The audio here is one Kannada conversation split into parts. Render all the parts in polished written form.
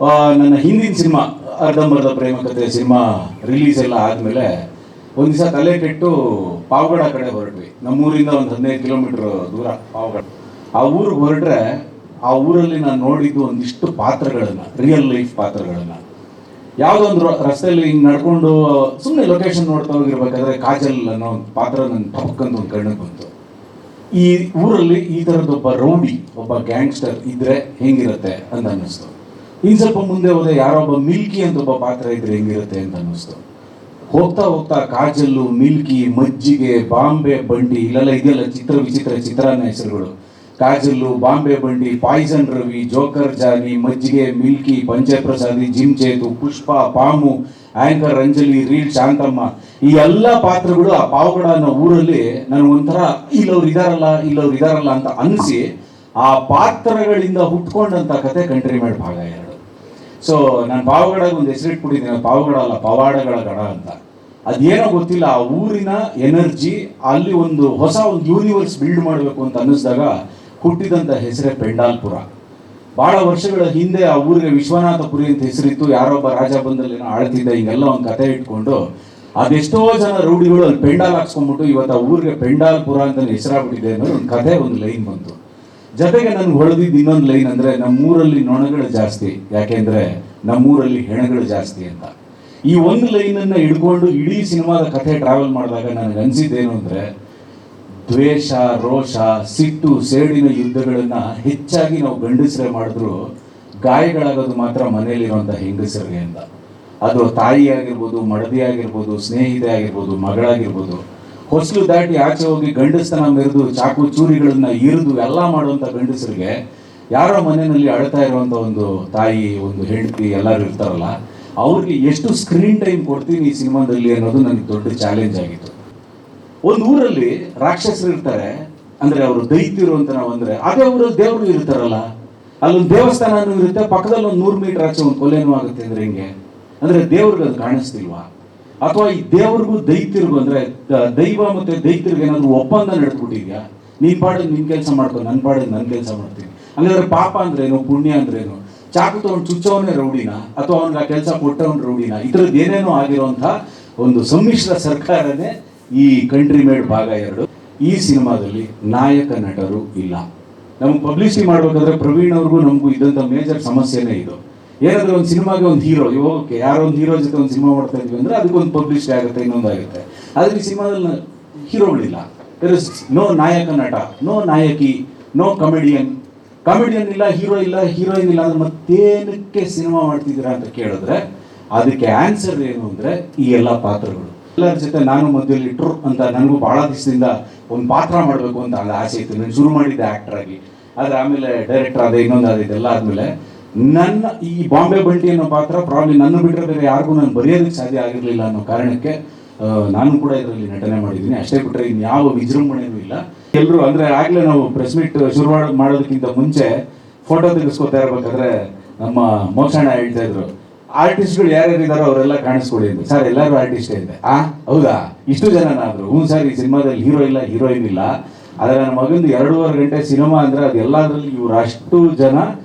ನನ್ನ ಹಿಂದಿನ ಸಿನಿಮಾ ಅರ್ಧಂಬರ್ಧ ಪ್ರೇಮ ಕಥೆ ಸಿನಿಮಾ ರಿಲೀಸ್ ಎಲ್ಲ ಆದಮೇಲೆ ಒಂದು ದಿವಸ ತಲೆ ಕೆಟ್ಟು ಪಾವಗಡ ಕಡೆ ಹೊರಟ್ವಿ. ನಮ್ಮೂರಿಂದ ಒಂದು 15 ಕಿಲೋಮೀಟ್ರ್ ದೂರ ಪಾವಗಡ. ಆ ಊರಿಗೆ ಹೊರಟ್ರೆ ಆ ಊರಲ್ಲಿ ನಾನು ನೋಡಿದ್ದು ಒಂದಿಷ್ಟು ಪಾತ್ರಗಳನ್ನು, ರಿಯಲ್ ಲೈಫ್ ಪಾತ್ರಗಳನ್ನು. ಯಾವುದೋ ಒಂದು ರಸ್ತೆಯಲ್ಲಿ ಹಿಂಗೆ ನಡ್ಕೊಂಡು ಸುಮ್ಮನೆ ಲೊಕೇಶನ್ ನೋಡ್ತಾ ಹೋಗಿರ್ಬೇಕಾದ್ರೆ ಕಾಜಲ್ ಅನ್ನೋ ಒಂದು ಪಾತ್ರ ನನ್ನ ಟಪಕ್ಕಂತ ಒಂದು ಕಣ್ಣಿಗೆ ಬಂತು. ಈ ಊರಲ್ಲಿ ಈ ಥರದ್ದೊಬ್ಬ ರೌಡಿ, ಒಬ್ಬ ಗ್ಯಾಂಗ್ಸ್ಟರ್ ಇದ್ದರೆ ಹೆಂಗಿರುತ್ತೆ ಅಂತ ಅನ್ನಿಸ್ತು. ಇನ್ನು ಸ್ವಲ್ಪ ಮುಂದೆ ಹೋದೆ ಯಾರೊಬ್ಬ ಮಿಲ್ಕಿ ಅಂತ ಒಬ್ಬ ಪಾತ್ರ ಇದ್ರೆ ಹೆಂಗಿರುತ್ತೆ ಅಂತ ಅನ್ನಿಸ್ತು. ಹೋಗ್ತಾ ಹೋಗ್ತಾ ಕಾಜಲ್ಲು, ಮಿಲ್ಕಿ, ಮಜ್ಜಿಗೆ, ಬಾಂಬೆ ಬಂಡಿ ಇಲ್ಲೆಲ್ಲ ಇದೆಯಲ್ಲ ವಿಚಿತ್ರ ಚಿತ್ರಾನ್ನ ಹೆಸರುಗಳು. ಕಾಜಲ್ಲು, ಬಾಂಬೆ ಬಂಡಿ, ಪಾಯ್ಸನ್ ರವಿ, ಜೋಕರ್ ಜಾನಿ, ಮಜ್ಜಿಗೆ, ಮಿಲ್ಕಿ, ಪಂಚಪ್ರಸಾದಿ, ಜಿಮ್ ಚೇತು, ಪುಷ್ಪ, ಪಾಮು, ಆಂಕರ್ ಅಂಜಲಿ, ರೀಲ್ ಶಾಂತಮ್ಮ, ಈ ಎಲ್ಲ ಪಾತ್ರಗಳು ಆ ಪಾವಗಡ ಅನ್ನೋ ಊರಲ್ಲಿ ನನಗೊಂಥರ ಇಲ್ಲವ್ರು ಇದಾರಲ್ಲ ಅಂತ ಅನಿಸಿ ಆ ಪಾತ್ರಗಳಿಂದ ಹುಟ್ಕೊಂಡಂಥ ಕತೆ ಕಂಟ್ರಿ ಮೇಡ್ ಭಾಗ 2. ಸೊ ನಾನು ಪಾವಗಡಗೆ ಒಂದು ಹೆಸರಿಟ್ಬಿಟ್ಟಿದ್ದೀನಿ, ಪಾವಗಡ ಅಲ್ಲ ಪವಾಡಗಳ ಗಡ ಅಂತ. ಅದೇನೋ ಗೊತ್ತಿಲ್ಲ, ಆ ಊರಿನ ಎನರ್ಜಿ, ಅಲ್ಲಿ ಒಂದು ಹೊಸ ಯೂನಿವರ್ಸ್ ಬಿಲ್ಡ್ ಮಾಡಬೇಕು ಅಂತ ಅನ್ನಿಸಿದಾಗ ಹುಟ್ಟಿದಂಥ ಹೆಸರೇ ಪೆಂಡಾಲ್ಪುರ. ಭಾಳ ವರ್ಷಗಳ ಹಿಂದೆ ಆ ಊರಿಗೆ ವಿಶ್ವನಾಥಪುರಿ ಅಂತ ಹೆಸರಿತ್ತು. ಯಾರೊಬ್ಬ ರಾಜ ಬಂದಲ್ಲಿ ಆಳ್ತಿದ್ದ, ಹಿಂಗೆಲ್ಲ ಒಂದು ಕತೆ ಇಟ್ಕೊಂಡು ಅದೆಷ್ಟೋ ಜನ ರೌಡಿಗಳು ಅಲ್ಲಿ ಪೆಂಡಾಲ್ ಹಾಕ್ಸ್ಕೊಂಡ್ಬಿಟ್ಟು ಇವತ್ತು ಆ ಊರಿಗೆ ಪೆಂಡಾಲ್ಪುರ ಅಂತ ಹೆಸರಾಗ್ಬಿಟ್ಟಿದೆ ಅನ್ನೋ ಒಂದು ಕತೆ, ಒಂದು ಲೈನ್ ಬಂತು. ಜೊತೆಗೆ ನನ್ಗೆ ಹೊಳೆದಿದ್ದು ಇನ್ನೊಂದು ಲೈನ್ ಅಂದರೆ, ನಮ್ಮೂರಲ್ಲಿ ನೊಣಗಳು ಜಾಸ್ತಿ, ಯಾಕೆಂದರೆ ನಮ್ಮೂರಲ್ಲಿ ಹೆಣಗಳು ಜಾಸ್ತಿ ಅಂತ. ಈ ಒಂದು ಲೈನನ್ನು ಹಿಡ್ಕೊಂಡು ಇಡೀ ಸಿನಿಮಾದ ಕಥೆ ಟ್ರಾವೆಲ್ ಮಾಡಿದಾಗ ನನಗೆ ಅನಿಸಿದ್ದೇನು ಅಂದರೆ, ದ್ವೇಷ, ರೋಷ, ಸಿಟ್ಟು, ಸೇಡಿನ ಯುದ್ಧಗಳನ್ನು ಹೆಚ್ಚಾಗಿ ನಾವು ಗಂಡಸರೇ ಮಾಡಿದ್ರು ಗಾಯಗಳಾಗೋದು ಮಾತ್ರ ಮನೆಯಲ್ಲಿರುವಂಥ ಹೆಂಗಸರಿಗೆ ಅಂತ. ಅದು ತಾಯಿ ಆಗಿರ್ಬೋದು, ಮಡದಿ ಆಗಿರ್ಬೋದು, ಸ್ನೇಹಿತೆ ಆಗಿರ್ಬೋದು, ಮಗಳಾಗಿರ್ಬೋದು. ಹೊಸಲು ದಾಟಿ ಆಚೆ ಹೋಗಿ ಗಂಡಸ್ತನ ಮೆರೆದು ಚಾಕು ಚೂರಿಗಳನ್ನ ಇರಿದು ಎಲ್ಲ ಮಾಡುವಂಥ ಗಂಡಸರಿಗೆ ಯಾರೋ ಮನೆಯಲ್ಲಿ ಅಳ್ತಾ ಇರುವಂಥ ಒಂದು ತಾಯಿ, ಒಂದು ಹೆಂಡತಿ ಎಲ್ಲರೂ ಇರ್ತಾರಲ್ಲ, ಅವ್ರಿಗೆ ಎಷ್ಟು ಸ್ಕ್ರೀನ್ ಟೈಮ್ ಕೊಡ್ತೀನಿ ಈ ಸಿನಿಮಾದಲ್ಲಿ ಅನ್ನೋದು ನನಗೆ ದೊಡ್ಡ ಚಾಲೆಂಜ್ ಆಗಿತ್ತು. ಒಂದು ಊರಲ್ಲಿ ರಾಕ್ಷಸರು ಇರ್ತಾರೆ ಅಂದರೆ ಅವರು ದೈತ್ಯರು ಅಂತ ನಾವು ಅಂದರೆ, ಅದೇ ಊರಲ್ಲಿ ದೇವರು ಇರ್ತಾರಲ್ಲ, ಅಲ್ಲೊಂದು ದೇವಸ್ಥಾನನೂ ಇರುತ್ತೆ, ಪಕ್ಕದಲ್ಲಿ ಒಂದು 100 ಮೀಟರ್ ಆಚೆ ಒಂದು ಕೊಲೆನೂ ಆಗುತ್ತೆ. ಅಂದರೆ ಹಿಂಗೆ ಅಂದರೆ ದೇವ್ರಿಗೆ ಅದು ಕಾಣಿಸ್ತಿಲ್ವಾ? ಅಥವಾ ಈ ದೇವ್ರಿಗೂ ದೈತ್ಯರಿಗೂ ಅಂದರೆ ದೈವ ಮತ್ತು ದೈತ್ಯರಿಗೆ ಏನಾದರೂ ಒಪ್ಪಂದ ನಡೆದ್ಬಿಟ್ಟಿದ್ಯಾ? ನೀನು ಪಾಡಿಗೆ ನಿನ್ನ ಕೆಲಸ ಮಾಡ್ಕೊ, ನನ್ನ ಪಾಡಿಗೆ ನನ್ನ ಕೆಲಸ ಮಾಡ್ತೀನಿ. ಹಂಗಾದ್ರೆ ಪಾಪ ಅಂದ್ರೇನು, ಪುಣ್ಯ ಅಂದ್ರೇನು? ಚಾಕು ತಗೊಂಡು ಚುಚ್ಚವನೇ ರೌಡಿನ, ಅಥವಾ ಅವ್ನಿಗೆ ಆ ಕೆಲಸ ಕೊಟ್ಟವನು ರೌಡಿನ? ಈ ಥರದ್ದು ಏನೇನೋ ಆಗಿರುವಂಥ ಒಂದು ಸಮ್ಮಿಶ್ರ ಸರ್ಕಾರನೇ ಈ ಕಂಟ್ರಿ ಮೇಡ್ ಭಾಗ 2. ಈ ಸಿನಿಮಾದಲ್ಲಿ ನಾಯಕ ನಟರು ಇಲ್ಲ. ನಮ್ಗೆ ಪಬ್ಲಿಸಿಟಿ ಮಾಡ್ಬೇಕಾದ್ರೆ ಪ್ರವೀಣ್ ಅವ್ರಿಗೂ ನಮಗೂ ಇದ್ದಂಥ ಮೇಜರ್ ಸಮಸ್ಯೆನೇ ಇದು. ಏನಾದರೂ ಒಂದು ಸಿನಿಮಾಗೆ ಒಂದು ಹೀರೋ, ಇವಾಗ ಯಾರೋ ಒಂದು ಹೀರೋ ಜೊತೆ ಒಂದು ಸಿನಿಮಾ ಮಾಡ್ತಾ ಇದ್ವಿ ಅಂದರೆ ಅದಕ್ಕೊಂದು ಪಬ್ಲಿಸಿಟಿ ಆಗುತ್ತೆ, ಇನ್ನೊಂದಾಗುತ್ತೆ. ಆದರೆ ಈ ಸಿನಿಮಾದಲ್ಲಿ ಹೀರೋಗಳಿಲ್ಲ. ದೇರ್ ಇಸ್ ನೋ ನಾಯಕ ನಟ, ನೋ ನಾಯಕಿ, ನೋ ಕಮಿಡಿಯನ್ ಇಲ್ಲ, ಹೀರೋ ಇಲ್ಲ, ಹೀರೋಯಿನ್ ಇಲ್ಲ. ಅಂದ್ರೆ ಮತ್ತೇನಕ್ಕೆ ಸಿನಿಮಾ ಮಾಡ್ತಿದ್ದೀರಾ ಅಂತ ಕೇಳಿದ್ರೆ ಅದಕ್ಕೆ ಆನ್ಸರ್ ಏನು ಅಂದರೆ ಈ ಎಲ್ಲ ಪಾತ್ರಗಳು. ಎಲ್ಲರ ಜೊತೆ ನಾನು ಮಧ್ಯದಲ್ಲಿ ಇಟ್ರು ಅಂತ ನನಗೂ ಭಾಳ ದಿವಸದಿಂದ ಒಂದು ಪಾತ್ರ ಮಾಡಬೇಕು ಅಂತ ಆಸೆ ಇತ್ತು. ನಾನು ಶುರು ಮಾಡಿದ್ದೆ ಆ್ಯಕ್ಟರ್ ಆಗಿ, ಆದರೆ ಆಮೇಲೆ ಡೈರೆಕ್ಟರ್ ಆದ, ಇನ್ನೊಂದು ಆದ, ಇದೆಲ್ಲ ಆದಮೇಲೆ ನನ್ನ ಈ ಬಾಂಬೆ ಬಂಟಿ ಅನ್ನೋ ಪಾತ್ರ ಪ್ರಾಬ್ಲಿ ನನ್ನ ಬಿಟ್ಟರೆ ಬೇರೆ ಯಾರಿಗೂ ನಾನು ಬರೆಯೋದಕ್ಕೆ ಸಾಧ್ಯ ಆಗಿರಲಿಲ್ಲ ಅನ್ನೋ ಕಾರಣಕ್ಕೆ ನಾನು ಕೂಡ ಇದರಲ್ಲಿ ನಟನೆ ಮಾಡಿದ್ದೀನಿ. ಅಷ್ಟೇ ಬಿಟ್ಟರೆ ಇನ್ಯಾವ ವಿಜೃಂಭಣೆನೂ ಇಲ್ಲ. ಎಲ್ಲರೂ ಅಂದರೆ ಆಗಲೇ ನಾವು ಪ್ರೆಸ್ ಮೀಟ್ ಶುರು ಮಾಡೋದಕ್ಕಿಂತ ಮುಂಚೆ ಫೋಟೋ ತೆಗೆಸ್ಕೊತಾ ಇರಬೇಕಾದ್ರೆ ನಮ್ಮ ಮೋಕ್ಷಣ್ಣ ಹೇಳ್ತಾ ಇದ್ರು, ಆರ್ಟಿಸ್ಟ್ಗಳು ಯಾರ್ಯಾರು ಇದ್ದಾರೋ ಅವರೆಲ್ಲ ಕಾಣಿಸ್ಕೊಡಿ ಅಂತ. ಸರ್ ಎಲ್ಲರೂ ಆರ್ಟಿಸ್ಟೇ ಇದೆ. ಹೌದಾ? ಇಷ್ಟು ಜನನಾದ್ರು? ಹ್ಞೂ ಸರ್, ಈ ಸಿನಿಮಾದಲ್ಲಿ ಹೀರೋ ಇಲ್ಲ, ಹೀರೋಯಿನ್ ಇಲ್ಲ. ಆದರೆ ನನ್ನ ಮಗಂದು 2.5 ಗಂಟೆ ಸಿನಿಮಾ ಅಂದರೆ ಅದು ಎಲ್ಲದರಲ್ಲಿ ಇವರು ಅಷ್ಟು ಜನ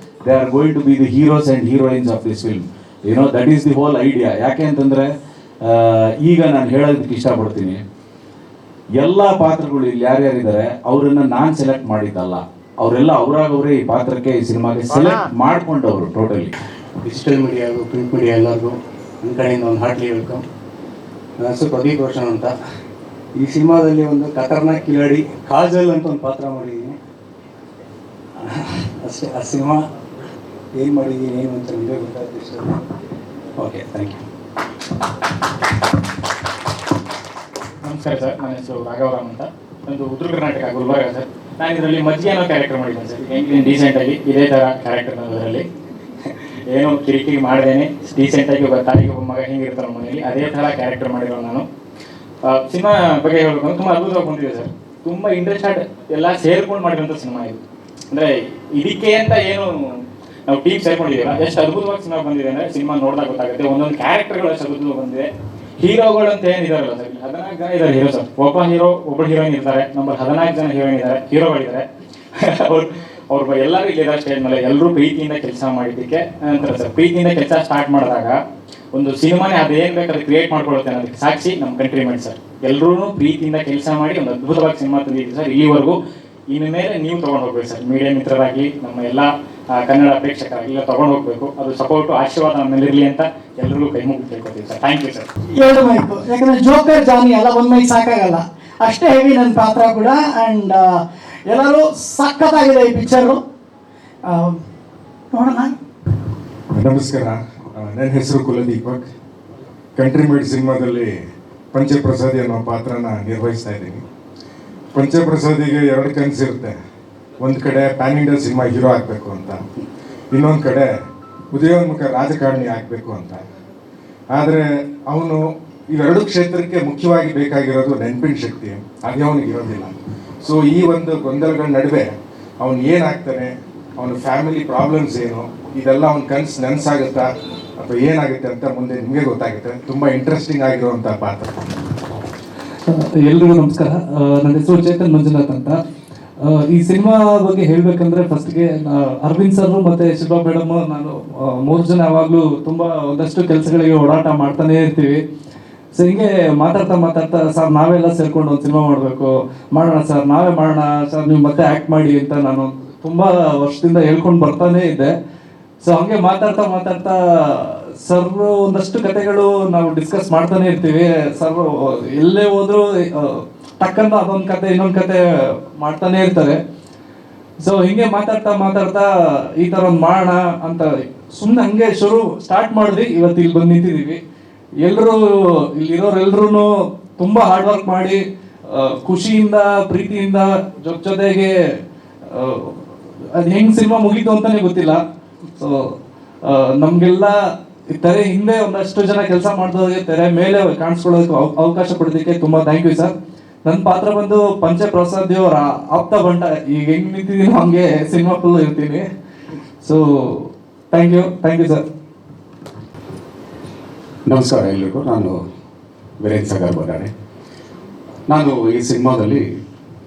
they are going to be the heroes and heroines of this film. You know that is the whole idea. ಯಾಕೆ ಅಂತಂದರೆ ಈಗ ನಾನು ಹೇಳೋದಕ್ಕೆ ಇಷ್ಟಪಡ್ತೀನಿ, ಎಲ್ಲ ಪಾತ್ರಗಳು ಇಲ್ಲಿ ಯಾರ್ಯಾರಿದ್ದಾರೆ ಅವರನ್ನು ನಾನು ಸೆಲೆಕ್ಟ್ ಮಾಡಿದ್ದಲ್ಲ, ಅವರೆಲ್ಲ ಅವರೇ ಈ ಪಾತ್ರಕ್ಕೆ, ಈ ಸಿನಿಮಾಗೆ ಸೆಲೆಕ್ಟ್ ಮಾಡ್ಕೊಂಡವರು ಟೋಟಲಿ. ಡಿಜಿಟಲ್ ಮೀಡಿಯಾಗೂ ಪ್ರಿಂಟ್ ಮೀಡಿಯಾ ಎಲ್ಲರಿಗೂ ನನ್ನ ಕಡೆಯಿಂದ ಒಂದು ಹಾರ್ಟ್ಲಿ ವೆಲ್ಕಮ್. ನನ್ನ ಹೆಸರು ಪ್ರದೀಪ್ ರೋಷನ್ ಅಂತ. ಈ ಸಿನಿಮಾದಲ್ಲಿ ಒಂದು ಖತರ್ನಾಕ್ ಕಿಲಾಡಿ ಕಾಜಲ್ ಅಂತ ಒಂದು ಪಾತ್ರ ಮಾಡಿದ್ದೀನಿ ಅಷ್ಟೇ. ಆ ಸಿನಿಮಾ ಏನು ಮಾಡಿದ್ದೀನಿ ಏನು ಅಂತ ನಿಮಗೆ ಗೊತ್ತಾಯ್ತು ಇಷ್ಟ. Okay, thank you. ನಮಸ್ಕಾರ ಸರ್, ನನ್ನ ಹೆಸರು ರಾಘವರಾಮ್ ಅಂತ. ಒಂದು ಉತ್ತರ ಕರ್ನಾಟಕ, ಗುಲ್ಬರ್ಗ ಸರ್. ನಾನು ಇದರಲ್ಲಿ ಮಜ್ಜಿ ಅನ್ನೋ ಕ್ಯಾರೆಕ್ಟರ್ ಮಾಡಿದ್ದೀನಿ ಸರ್. ಹೆಂಗೆ ಡೀಸೆಂಟಾಗಿ ಇದೇ ಥರ ಕ್ಯಾರೆಕ್ಟರ್ ಅದರಲ್ಲಿ ಏನು ಕಿರಿಕಿರಿ ಮಾಡ್ದೇನೆ ಡೀಸೆಂಟಾಗಿ ಒಬ್ಬ ತಾಯಿಗೆ ಒಬ್ಬ ಮಗ ಹೆಂಗಿರ್ತಾರೆ ಮನೆಯಲ್ಲಿ, ಅದೇ ಥರ ಕ್ಯಾರೆಕ್ಟರ್ ಮಾಡಿರೋ ನಾನು. ಸಿನಿಮಾ ಬಗ್ಗೆ ಹೇಳಬೇಕು ತುಂಬ ಅದ್ಭುತವಾಗಿ ಬಂದಿದೆ ಸರ್. ತುಂಬ ಇಂಟ್ರೆಸ್ಟೆಡ್ ಎಲ್ಲ ಸೇರ್ಕೊಂಡು ಮಾಡಿರೋಂಥ ಸಿನಿಮಾ ಇದು. ಅಂದರೆ ಇದಕ್ಕೆ ಅಂತ ಏನು ನಾವು ಟೀಮ್ ಸೇರ್ಕೊಂಡಿದ್ದೀರಾ, ಎಷ್ಟು ಅದ್ಭುತವಾಗಿ ಸಿನಿಮಾ ಬಂದಿದೆ ಅಂದರೆ ಸಿನಿಮಾ ನೋಡಿದಾಗ ಗೊತ್ತಾಗುತ್ತೆ. ಒಂದೊಂದು ಕ್ಯಾರೆಕ್ಟರ್ಗಳು ಎಷ್ಟು ಅದ್ಭುತವಾಗಿ ಬಂದಿದೆ. ಹೀರೋಗಳು ಅಂತ ಏನಿದಾರಲ್ಲ ಸರ್, 14 ಜನ ಇದ್ದಾರೆ ಹೀರೋ ಸರ್. ಒಬ್ಬ ಹೀರೋ, ಒಬ್ಬರು ಹೀರೋಯಿನ್ ಇರ್ತಾರೆ. ನಮ್ಮಲ್ಲಿ 14 ಜನ ಹೀರೋಗಳಿದ್ದಾರೆ. ಅವ್ರು ಎಲ್ಲರೂ ಇಲ್ಲಿದ್ದಾರೆ ಸ್ಟೇಜ್ ಮೇಲೆ, ಎಲ್ಲರೂ ಪ್ರೀತಿಯಿಂದ ಕೆಲಸ ಮಾಡಿದ್ದಕ್ಕೆ ಅಂತಾರೆ ಸರ್. ಪ್ರೀತಿಯಿಂದ ಕೆಲಸ ಸ್ಟಾರ್ಟ್ ಮಾಡಿದಾಗ ಒಂದು ಸಿನಿಮಾನೇ ಅದು ಏನು ಬೇಕಾದ್ರೆ ಕ್ರಿಯೇಟ್ ಮಾಡ್ಕೊಳ್ಳುತ್ತೆ ಅನ್ನೋದಕ್ಕೆ ಸಾಕ್ಷಿ ನಮ್ಮ ಕಂಟ್ರಿಮೆಂಟ್ ಸರ್. ಎಲ್ಲರೂ ಪ್ರೀತಿಯಿಂದ ಕೆಲಸ ಮಾಡಿ ಒಂದು ಅದ್ಭುತವಾಗಿ ಸಿನಿಮಾ ತಂದಿದ್ದೀವಿ ಸರ್. ಇಲ್ಲಿವರೆಗೂ ಇನ್ನು ಮೇಲೆ ನೀವು ತೊಗೊಂಡು ಹೋಗ್ಬೇಕು ಸರ್. ಮೀಡಿಯಾ ಮಿತ್ರರಾಗಲಿ, ನಮ್ಮ ಎಲ್ಲ ಕನ್ನಡ ಪ್ರೇಕ್ಷಕರಾಗಲಿ ಎಲ್ಲ ತೊಗೊಂಡು ಹೋಗ್ಬೇಕು. ಅದು ಸಪೋರ್ಟು ಆಶೀರ್ವಾದ ನಮ್ಮ ಮೇಲೆ ಇರಲಿ ಅಂತ ಎಲ್ಲರಿಗೂ ಕೈ ಮುಗಿ ಕೇಳ್ಕೊತೀವಿ sir. Thank you sir. 2 mic, ಯಾಕಂದ್ರೆ ಜೋಕರ್ ಜಾನಿ ಅಲ್ಲ, 1 ಮೈಕ್ ಸಾಕಾಗಲ್ಲ, ಅಷ್ಟೇ ಹೆವಿ ನನ್ನ ಪಾತ್ರ ಕೂಡ. ಆ್ಯಂಡ್ ಎಲ್ಲರೂ ಸಖತ್ತಾಗಿದೆ ಈ ಪಿಕ್ಚರು, ನೋಡೋಣ. ನಮಸ್ಕಾರ, ನನ್ನ ಹೆಸರು ಕುಲದೀಪಕ್. ಕಂಟ್ರಿಮೇಡ್ ಸಿನಿಮಾದಲ್ಲಿ ಪಂಚಪ್ರಸಾದಿ ಅನ್ನೋ ಪಾತ್ರನ ನಿರ್ವಹಿಸ್ತಾ ಇದ್ದೀನಿ. ಪಂಚಪ್ರಸಾದಿಗೆ 2 ಕನಸಿರುತ್ತೆ. ಒಂದು ಕಡೆ ಪ್ಯಾನ್ ಇಂಡಿಯಾ ಸಿನಿಮಾ ಹೀರೋ ಆಗಬೇಕು ಅಂತ, ಇನ್ನೊಂದು ಕಡೆ ಉದಯೋನ್ಮುಖ ರಾಜಕಾರಣಿ ಆಗಬೇಕು ಅಂತ. ಆದರೆ ಅವನು ಇವೆರಡು ಕ್ಷೇತ್ರಕ್ಕೆ ಮುಖ್ಯವಾಗಿ ಬೇಕಾಗಿರೋದು ನೆನಪಿನ ಶಕ್ತಿ, ಅದೇ ಅವನಿಗೆ ಇರೋದಿಲ್ಲ. ಸೊ ಈ ಒಂದು ಗೊಂದಲಗಳ ನಡುವೆ ಅವನು ಏನಾಗ್ತಾನೆ, ಅವನ ಫ್ಯಾಮಿಲಿ ಪ್ರಾಬ್ಲಮ್ಸ್ ಏನು, ಇದೆಲ್ಲ ಅವನ ಕನಸು ನನಸಾಗುತ್ತಾ ಅಥವಾ ಏನಾಗುತ್ತೆ ಅಂತ ಮುಂದೆ ನಿಮಗೆ ಗೊತ್ತಾಗುತ್ತೆ. ತುಂಬ ಇಂಟ್ರೆಸ್ಟಿಂಗ್ ಆಗಿರುವಂಥ ಪಾತ್ರ. ಎಲ್ರಿಗೂ ನಮಸ್ಕಾರ. ನನ್ನ ಹೆಸರು ಚೇತನ್ ಮಂಜುನಾಥ್ ಅಂತ. ಈ ಸಿನಿಮಾ ಬಗ್ಗೆ ಹೇಳಬೇಕಂದ್ರೆ ಫಸ್ಟ್ಗೆ ಅರವಿಂದ್ ಸರ್ ಮತ್ತು ಶಿಲ್ಪಾ ಮೇಡಮ್, ನಾನು 3 ಜನ ಯಾವಾಗಲೂ ತುಂಬ ಒಂದಷ್ಟು ಕೆಲಸಗಳಿಗೆ ಓಡಾಟ ಮಾಡ್ತಾನೆ ಇರ್ತೀವಿ. ಸೊ ಹಿಂಗೆ ಮಾತಾಡ್ತಾ ಸರ್ ನಾವೆಲ್ಲ ಸೇರ್ಕೊಂಡು ಒಂದು ಸಿನಿಮಾ ಮಾಡೋಣ ಸರ್, ನಾವೇ ಮಾಡೋಣ ಸರ್, ನೀವು ಮತ್ತೆ ಆ್ಯಕ್ಟ್ ಮಾಡಿ ಅಂತ ನಾನು ತುಂಬ ವರ್ಷದಿಂದ ಹೇಳ್ಕೊಂಡು ಬರ್ತಾನೆ ಇದ್ದೆ. ಸೊ ಹಂಗೆ ಮಾತಾಡ್ತಾ ಸರ್ ಒಂದಷ್ಟು ಕತೆಗಳು ನಾವು ಡಿಸ್ಕಸ್ ಮಾಡ್ತಾನೆ ಇರ್ತೀವಿ. ಸರ್ ಎಲ್ಲೇ ಹೋದ್ರು ಟಕ್ಕಂತ ಅದೊಂದು ಕತೆ ಇನ್ನೊಂದು ಕತೆ ಮಾಡ್ತಾನೆ ಇರ್ತಾರೆ. ಸೊ ಹಿಂಗೆ ಮಾತಾಡ್ತಾ ಈ ಥರ ಒಂದು ಮಾಡೋಣ ಅಂತ ಸುಮ್ಮನೆ ಹಂಗೆ ಸ್ಟಾರ್ಟ್ ಮಾಡಿದ್ವಿ. ಇವತ್ತು ಇಲ್ಲಿ ಬಂದು ನಿಂತಿದ್ದೀವಿ. ಎಲ್ಲರೂ ಇಲ್ಲಿರೋರೆಲ್ಲರೂ ತುಂಬ ಹಾರ್ಡ್ ವರ್ಕ್ ಮಾಡಿ ಖುಷಿಯಿಂದ ಪ್ರೀತಿಯಿಂದ ಜೊತೆಗೆ ಅದು ಹೆಂಗೆ ಸಿನಿಮಾ ಮುಗೀತು ಅಂತಲೇ ಗೊತ್ತಿಲ್ಲ. ಸೊ ನಮಗೆಲ್ಲ ತೆರೆ ಹಿಂದೆ ಒಂದಷ್ಟು ಜನ ಕೆಲಸ ಮಾಡಿದವ್ರಿಗೆ ತೆರೆ ಮೇಲೆ ಕಾಣಿಸ್ಕೊಳ್ಳೋದಕ್ಕೆ ಅವಕಾಶ ಕೊಡೋದಕ್ಕೆ ತುಂಬ ಥ್ಯಾಂಕ್ ಯು ಸರ್. ನನ್ನ ಪಾತ್ರ ಬಂದು ಪಂಚಪ್ರಸಾದಿ ಅವರ ಆಪ್ತ ಬಂಟ. ಈಗ ಹೆಂಗೆ ನಿಂತಿದ್ದೀನೋ ಹಂಗೆ ಸಿನಿಮಾ ಫುಲ್ ಇರ್ತೀನಿ. So thank you sir. ನಮಸ್ಕಾರ ಎಲ್ರಿಗೂ. ನಾನು ವೀರೇಂದ್ರ ಸಾಗರ್ ಬರಾರೆ. ನಾನು ಈ ಸಿನಿಮಾದಲ್ಲಿ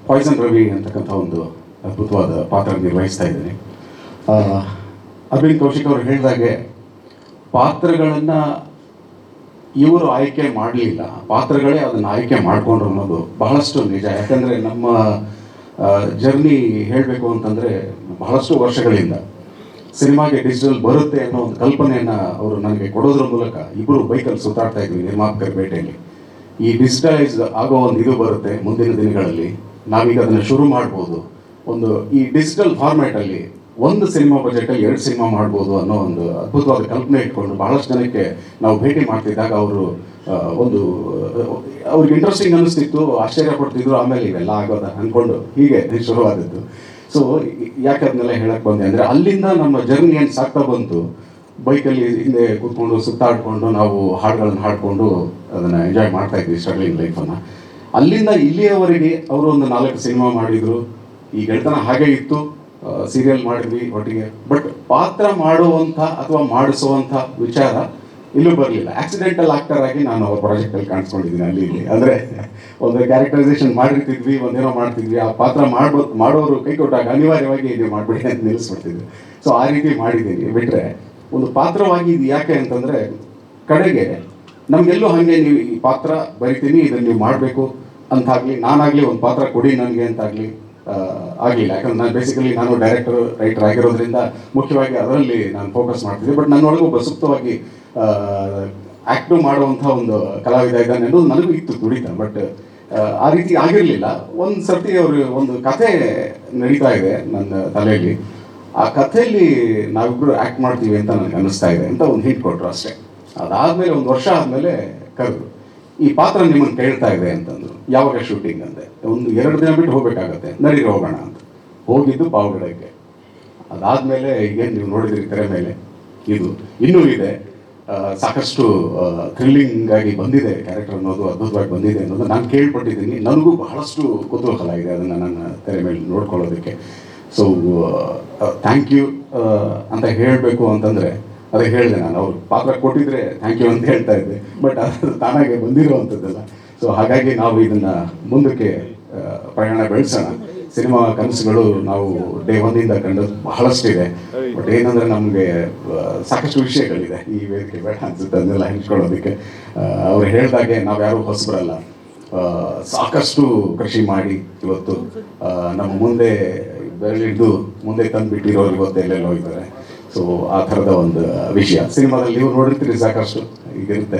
ಪಾಯ್ಸನ್ ರವಿ ಅಂತಕ್ಕಂಥ ಒಂದು ಅದ್ಭುತವಾದ ಪಾತ್ರ ನಿರ್ವಹಿಸ್ತಾ ಇದ್ದೀನಿ. ಅರವಿಂದ್ ಕೌಶಿಕ್ ಅವರು ಹೇಳಿದಾಗೆ ಪಾತ್ರಗಳನ್ನು ಇವರು ಆಯ್ಕೆ ಮಾಡಲಿಲ್ಲ, ಪಾತ್ರಗಳೇ ಅದನ್ನು ಆಯ್ಕೆ ಮಾಡಿಕೊಂಡ್ರು ಅನ್ನೋದು ಬಹಳಷ್ಟು ನಿಜ. ಯಾಕಂದರೆ ನಮ್ಮ ಜರ್ನಿ ಹೇಳಬೇಕು ಅಂತಂದರೆ ಬಹಳಷ್ಟು ವರ್ಷಗಳಿಂದ ಸಿನಿಮಾಗೆ ಡಿಜಿಟಲ್ ಬರುತ್ತೆ ಅನ್ನೋ ಒಂದು ಕಲ್ಪನೆಯನ್ನು ಅವರು ನನಗೆ ಕೊಡೋದ್ರ ಮೂಲಕ ಇಬ್ಬರು ಬೈಕಲ್ಲಿ ಸುತ್ತಾಡ್ತಾ ಇದ್ವಿ ನಿರ್ಮಾಪಕರ ಭೇಟೆಯಲ್ಲಿ. ಈ ಡಿಜಿಟಲೈಸ್ ಆಗೋ ಒಂದು ಇದು ಬರುತ್ತೆ ಮುಂದಿನ ದಿನಗಳಲ್ಲಿ, ನಾವೀಗ ಅದನ್ನು ಶುರು ಮಾಡ್ಬೋದು. ಒಂದು ಈ ಡಿಜಿಟಲ್ ಫಾರ್ಮ್ಯಾಟಲ್ಲಿ ಒಂದು ಸಿನಿಮಾ ಬಜೆಟಲ್ಲಿ 2 ಸಿನಿಮಾ ಮಾಡ್ಬೋದು ಅನ್ನೋ ಒಂದು ಅದ್ಭುತವಾದ ಕಲ್ಪನೆ ಇಟ್ಕೊಂಡು ಬಹಳಷ್ಟು ಜನಕ್ಕೆ ನಾವು ಭೇಟಿ ಮಾಡ್ತಿದ್ದಾಗ ಅವರು ಅವ್ರಿಗೆ ಇಂಟ್ರೆಸ್ಟಿಂಗ್ ಅನ್ನಿಸ್ತಿತ್ತು, ಆಶ್ಚರ್ಯ ಪಡ್ತಿದ್ರು. ಆಮೇಲೆ ಇವೆಲ್ಲ ಆಗೋದ ಅಂದ್ಕೊಂಡು ಹೀಗೆ ಶುರುವಾದದ್ದು. ಸೊ ಯಾಕೆ ಅದನ್ನೆಲ್ಲ ಹೇಳಕ್ಕೆ ಬಂದೆ ಅಂದರೆ, ಅಲ್ಲಿಂದ ನಮ್ಮ ಜರ್ನಿ ಏನು ಸಾಕ್ತಾ ಬಂತು. ಬೈಕಲ್ಲಿ ಹಿಂದೆ ಕೂತ್ಕೊಂಡು ಸುತ್ತಾಡಿಕೊಂಡು ನಾವು ಹಾಡುಗಳನ್ನು ಹಾಡಿಕೊಂಡು ಅದನ್ನು ಎಂಜಾಯ್ ಮಾಡ್ತಾ ಇದ್ವಿ ಸ್ಟ್ರಗ್ಲಿಂಗ್ ಲೈಫನ್ನು. ಅಲ್ಲಿಂದ ಇಲ್ಲಿಯವರೆಗೆ ಅವರು ಒಂದು 4 ಸಿನಿಮಾ ಮಾಡಿದರು. ಈ ಗೆಳೆತನ ಹಾಗೆ ಇತ್ತು, ಸೀರಿಯಲ್ ಮಾಡಿದ್ವಿ ಒಟ್ಟಿಗೆ. ಬಟ್ ಪಾತ್ರ ಮಾಡುವಂಥ ಅಥವಾ ಮಾಡಿಸುವಂಥ ವಿಚಾರ ಇಲ್ಲೂ ಬರಲಿಲ್ಲ. ಆಕ್ಸಿಡೆಂಟಲ್ ಆಕ್ಟರ್ ಆಗಿ ನಾನು ಅವ್ರ ಪ್ರಾಜೆಕ್ಟಲ್ಲಿ ಕಾಣಿಸ್ಕೊಂಡಿದ್ದೀನಿ ಅಲ್ಲಿ ಇಲ್ಲಿ. ಅಂದರೆ ಒಂದು ಕ್ಯಾರೆಕ್ಟರೈಸೇಷನ್ ಮಾಡಿರ್ತಿದ್ವಿ, ಒಂದೇನೋ ಮಾಡ್ತಿದ್ವಿ, ಆ ಪಾತ್ರ ಮಾಡೋರು ಕೈ ಕೊಟ್ಟಾಗ ಅನಿವಾರ್ಯವಾಗಿ ಇದು ಮಾಡಿಬಿಡಿ ಅಂತ ನಿಲ್ಲಿಸ್ಬಿಡ್ತಿದ್ವಿ. ಸೊ ಆ ರೀತಿ ಮಾಡಿದ್ದೀನಿ. ಬಿಟ್ಟರೆ ಒಂದು ಪಾತ್ರವಾಗಿ ಇದು ಯಾಕೆ ಅಂತಂದರೆ, ಕಡೆಗೆ ನಮಗೆಲ್ಲೂ ಹಾಗೆ ನೀವು ಈ ಪಾತ್ರ ಬರಿತೀನಿ, ಇದನ್ನು ನೀವು ಮಾಡಬೇಕು ಅಂತಾಗಲಿ, ನಾನಾಗಲಿ ಒಂದು ಪಾತ್ರ ಕೊಡಿ ನನಗೆ ಅಂತಾಗಲಿ ಆಗಲಿಲ್ಲ. ಯಾಕಂದ್ರೆ ನಾನು ಬೇಸಿಕಲಿ ನಾನು ಡೈರೆಕ್ಟರ್ ರೈಟರ್ ಆಗಿರೋದ್ರಿಂದ ಮುಖ್ಯವಾಗಿ ಅದರಲ್ಲಿ ನಾನು ಫೋಕಸ್ ಮಾಡ್ತಿದ್ದೆ. ಬಟ್ ನನ್ನೊಳಗೂ ಒಬ್ಬ ಸೂಕ್ತವಾಗಿ ಆ್ಯಕ್ಟು ಮಾಡುವಂಥ ಒಂದು ಕಲಾವಿದ ಇದ್ದಾನೆ ಅನ್ನೋದು ನನಗೂ ಇತ್ತು ತುಡಿತ. ಬಟ್ ಆ ರೀತಿ ಆಗಿರಲಿಲ್ಲ. ಒಂದು ಸರ್ತಿ ಅವರು ಒಂದು ಕಥೆ ನಡೀತಾ ಇದೆ ನನ್ನ ತಲೆಯಲ್ಲಿ, ಆ ಕಥೆಯಲ್ಲಿ ನಾವಿಬ್ಬರು ಆ್ಯಕ್ಟ್ ಮಾಡ್ತೀವಿ ಅಂತ ನನಗೆ ಅನ್ನಿಸ್ತಾ ಇದೆ ಅಂತ ಒಂದು ಹಿಂಟ್ ಕೊಟ್ಟರು ಅಷ್ಟೇ. ಅದಾದಮೇಲೆ 1 ವರ್ಷ ಆದಮೇಲೆ ಕರೆದು ಈ ಪಾತ್ರ ನಿಮ್ಮನ್ನು ಕೇಳ್ತಾ ಇದೆ ಅಂತಂದರು. ಯಾವಾಗ ಶೂಟಿಂಗ್ ಅಂದೆ, ಒಂದು 2 ದಿನ ಬಿಟ್ಟು ಹೋಗಬೇಕಾಗತ್ತೆ, ನಡೀರಿ ಹೋಗೋಣ ಅಂತ. ಹೋಗಿದ್ದು ಪಾವಗಡಕ್ಕೆ. ಅದಾದಮೇಲೆ ಈಗೇನು ನೀವು ನೋಡಿದ್ರಿ ತೆರೆ ಮೇಲೆ, ಇದು ಇನ್ನೂ ಇದೆ. ಸಾಕಷ್ಟು ಥ್ರಿಲ್ಲಿಂಗ್ ಆಗಿ ಬಂದಿದೆ ಕ್ಯಾರೆಕ್ಟರ್ ಅನ್ನೋದು, ಅದ್ಭುತವಾಗಿ ಬಂದಿದೆ ಅನ್ನೋದು ನಾನು ಕೇಳ್ಪಟ್ಟಿದ್ದೀನಿ. ನನಗೂ ಬಹಳಷ್ಟು ಕುತೂಹಲ ಇದೆ ಅದನ್ನು ನನ್ನ ತೆರೆ ಮೇಲೆ ನೋಡ್ಕೊಳ್ಳೋದಕ್ಕೆ. ಸೊ ಥ್ಯಾಂಕ್ ಯು ಅಂತ ಹೇಳಬೇಕು ಅಂತಂದರೆ ಅದೇ ಹೇಳಿದೆ ನಾನು. ಅವ್ರು ಪಾತ್ರ ಕೊಟ್ಟಿದ್ರೆ ಥ್ಯಾಂಕ್ ಯು ಅಂತ ಹೇಳ್ತಾ ಇದ್ದೆ, ಬಟ್ ಅದು ತಾನಾಗೆ ಬಂದಿರುವಂಥದ್ದಲ್ಲ. ಸೊ ಹಾಗಾಗಿ ನಾವು ಇದನ್ನು ಮುಂದಕ್ಕೆ ಪ್ರಯಾಣ ಬೆಳೆಸೋಣ. ಸಿನಿಮಾ ಕನಸುಗಳು ನಾವು ಡೇ ಒಂದಿಂದ ಕಂಡದ್ದು ಬಹಳಷ್ಟಿದೆ. ಬಟ್ ಏನಂದರೆ ನಮಗೆ ಸಾಕಷ್ಟು ವಿಷಯಗಳಿದೆ, ಈ ವೇದಿಕೆ ಬೇಡ ಅನ್ಸುತ್ತೆ ಅದನ್ನೆಲ್ಲ ಹಂಚ್ಕೊಳ್ಳೋದಕ್ಕೆ. ಅವ್ರು ಹೇಳಿದಾಗೆ ನಾವು ಯಾರೂ ಹೊಸಬರಲ್ಲ, ಸಾಕಷ್ಟು ಕೃಷಿ ಮಾಡಿ ಇವತ್ತು ನಮ್ಮ ಮುಂದೆ ಬೆರಳಿದ್ದು ಮುಂದೆ ತಂದುಬಿಟ್ಟಿರೋರು ಇವತ್ತು ಎಲ್ಲೆಲ್ಲೋ ಇದ್ದಾರೆ. ಸೊ ಆ ಥರದ ಒಂದು ವಿಷಯ ಸಿನಿಮಾದಲ್ಲಿ ನೀವು ನೋಡಿರ್ತೀರಿ, ಸಾಕಷ್ಟು ಈಗಿರುತ್ತೆ.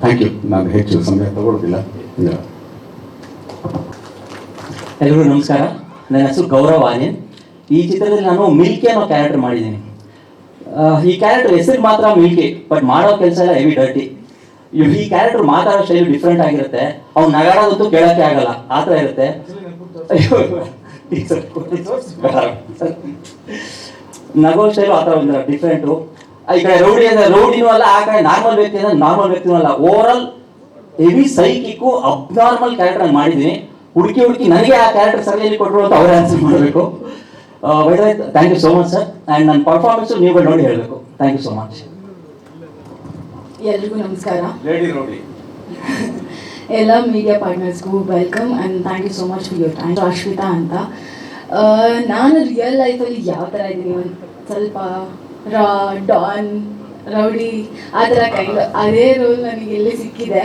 Thank you. ನಾನು ಹೆಚ್ಚು ಸಮಯ ತಗೊಳ್ಳೋದಿಲ್ಲ. ಎಲ್ರಿಗೂ ನಮಸ್ಕಾರ. ನನ್ನ ಹೆಸರು ಗೌರವ್ ಆರ್ಯನ್. ಈ ಚಿತ್ರದಲ್ಲಿ ನಾನು ಮಿಲ್ಕಿ ಅನ್ನೋ ಕ್ಯಾರೆಕ್ಟರ್ ಮಾಡಿದ್ದೀನಿ. ಈ ಕ್ಯಾರೆಕ್ಟರ್ ಹೆಸರು ಮಾತ್ರ ಮಿಲ್ಕಿ, ಬಟ್ ಮಾಡೋ ಕೆಲಸ ಎಲ್ಲ ಹೆವಿ ಡರ್ಟಿ. ಈ ಕ್ಯಾರೆಕ್ಟರ್ ಮಾತಾಡೋ ಶೈಲಿ ಡಿಫ್ರೆಂಟ್ ಆಗಿರುತ್ತೆ. ಅವ್ನು ನಗಾಡೋದಂತೂ ಕೇಳೋಕ್ಕೆ ಆಗಲ್ಲ, ಆ ಥರ ಇರುತ್ತೆ. ನಗೋ ಸ್ಟೈಲು ಆ ಥರ ಒಂದು ಡಿಫ್ರೆಂಟು. ಈ ಕಡೆ ರೌಡಿ ಅಂದರೆ ರೌಡಿನೂ ಅಲ್ಲ, ಆ ಕಡೆ ನಾರ್ಮಲ್ ವ್ಯಕ್ತಿ ಅಂದರೆ ನಾರ್ಮಲ್ ವ್ಯಕ್ತಿನೂ ಅಲ್ಲ. ಓವರಾಲ್ ಹೆವಿ ಸೈಕಿಕ್ಕು ಅಬ್ನಾರ್ಮಲ್ ಕ್ಯಾರೆಕ್ಟರ್ ಮಾಡಿದ್ದೀನಿ. ಹುಡುಕಿ ನನಗೆ ಆ ಕ್ಯಾರೆಕ್ಟರ್ ಸರಿಯಲ್ಲಿ ಕೊಟ್ಟರು ಅಂತ ಅವರೇ ಆನ್ಸರ್ ಮಾಡಬೇಕು. Thank you so much sir. And ನನ್ನ ಪರ್ಫಾರ್ಮೆನ್ಸು ನೀವುಗಳು ನೋಡಿ ಹೇಳಬೇಕು. Thank you so much. ಎಲ್ರಿಗೂ ನಮಸ್ಕಾರ. ಲೇಡಿ ರೌಡಿ ಎಲ್ಲ ಮೀಡಿಯಾ ಪಾರ್ಟ್ನರ್ಸ್ಗೂ welcome and thank you so much for your time. Ashwita ಅಂತ. ನಾನು ರಿಯಲ್ ಲೈಫಲ್ಲಿ ಯಾವ ಥರ ಇದ್ದೀನಿ, ಒಂದು ಸ್ವಲ್ಪ ಡಾನ್ ರೌಡಿ ಆ ಥರ ಕೈಂಡ್ ಅದೇ ರೋಲ್ ನನಗೆ ಎಲ್ಲಿ ಸಿಕ್ಕಿದೆ.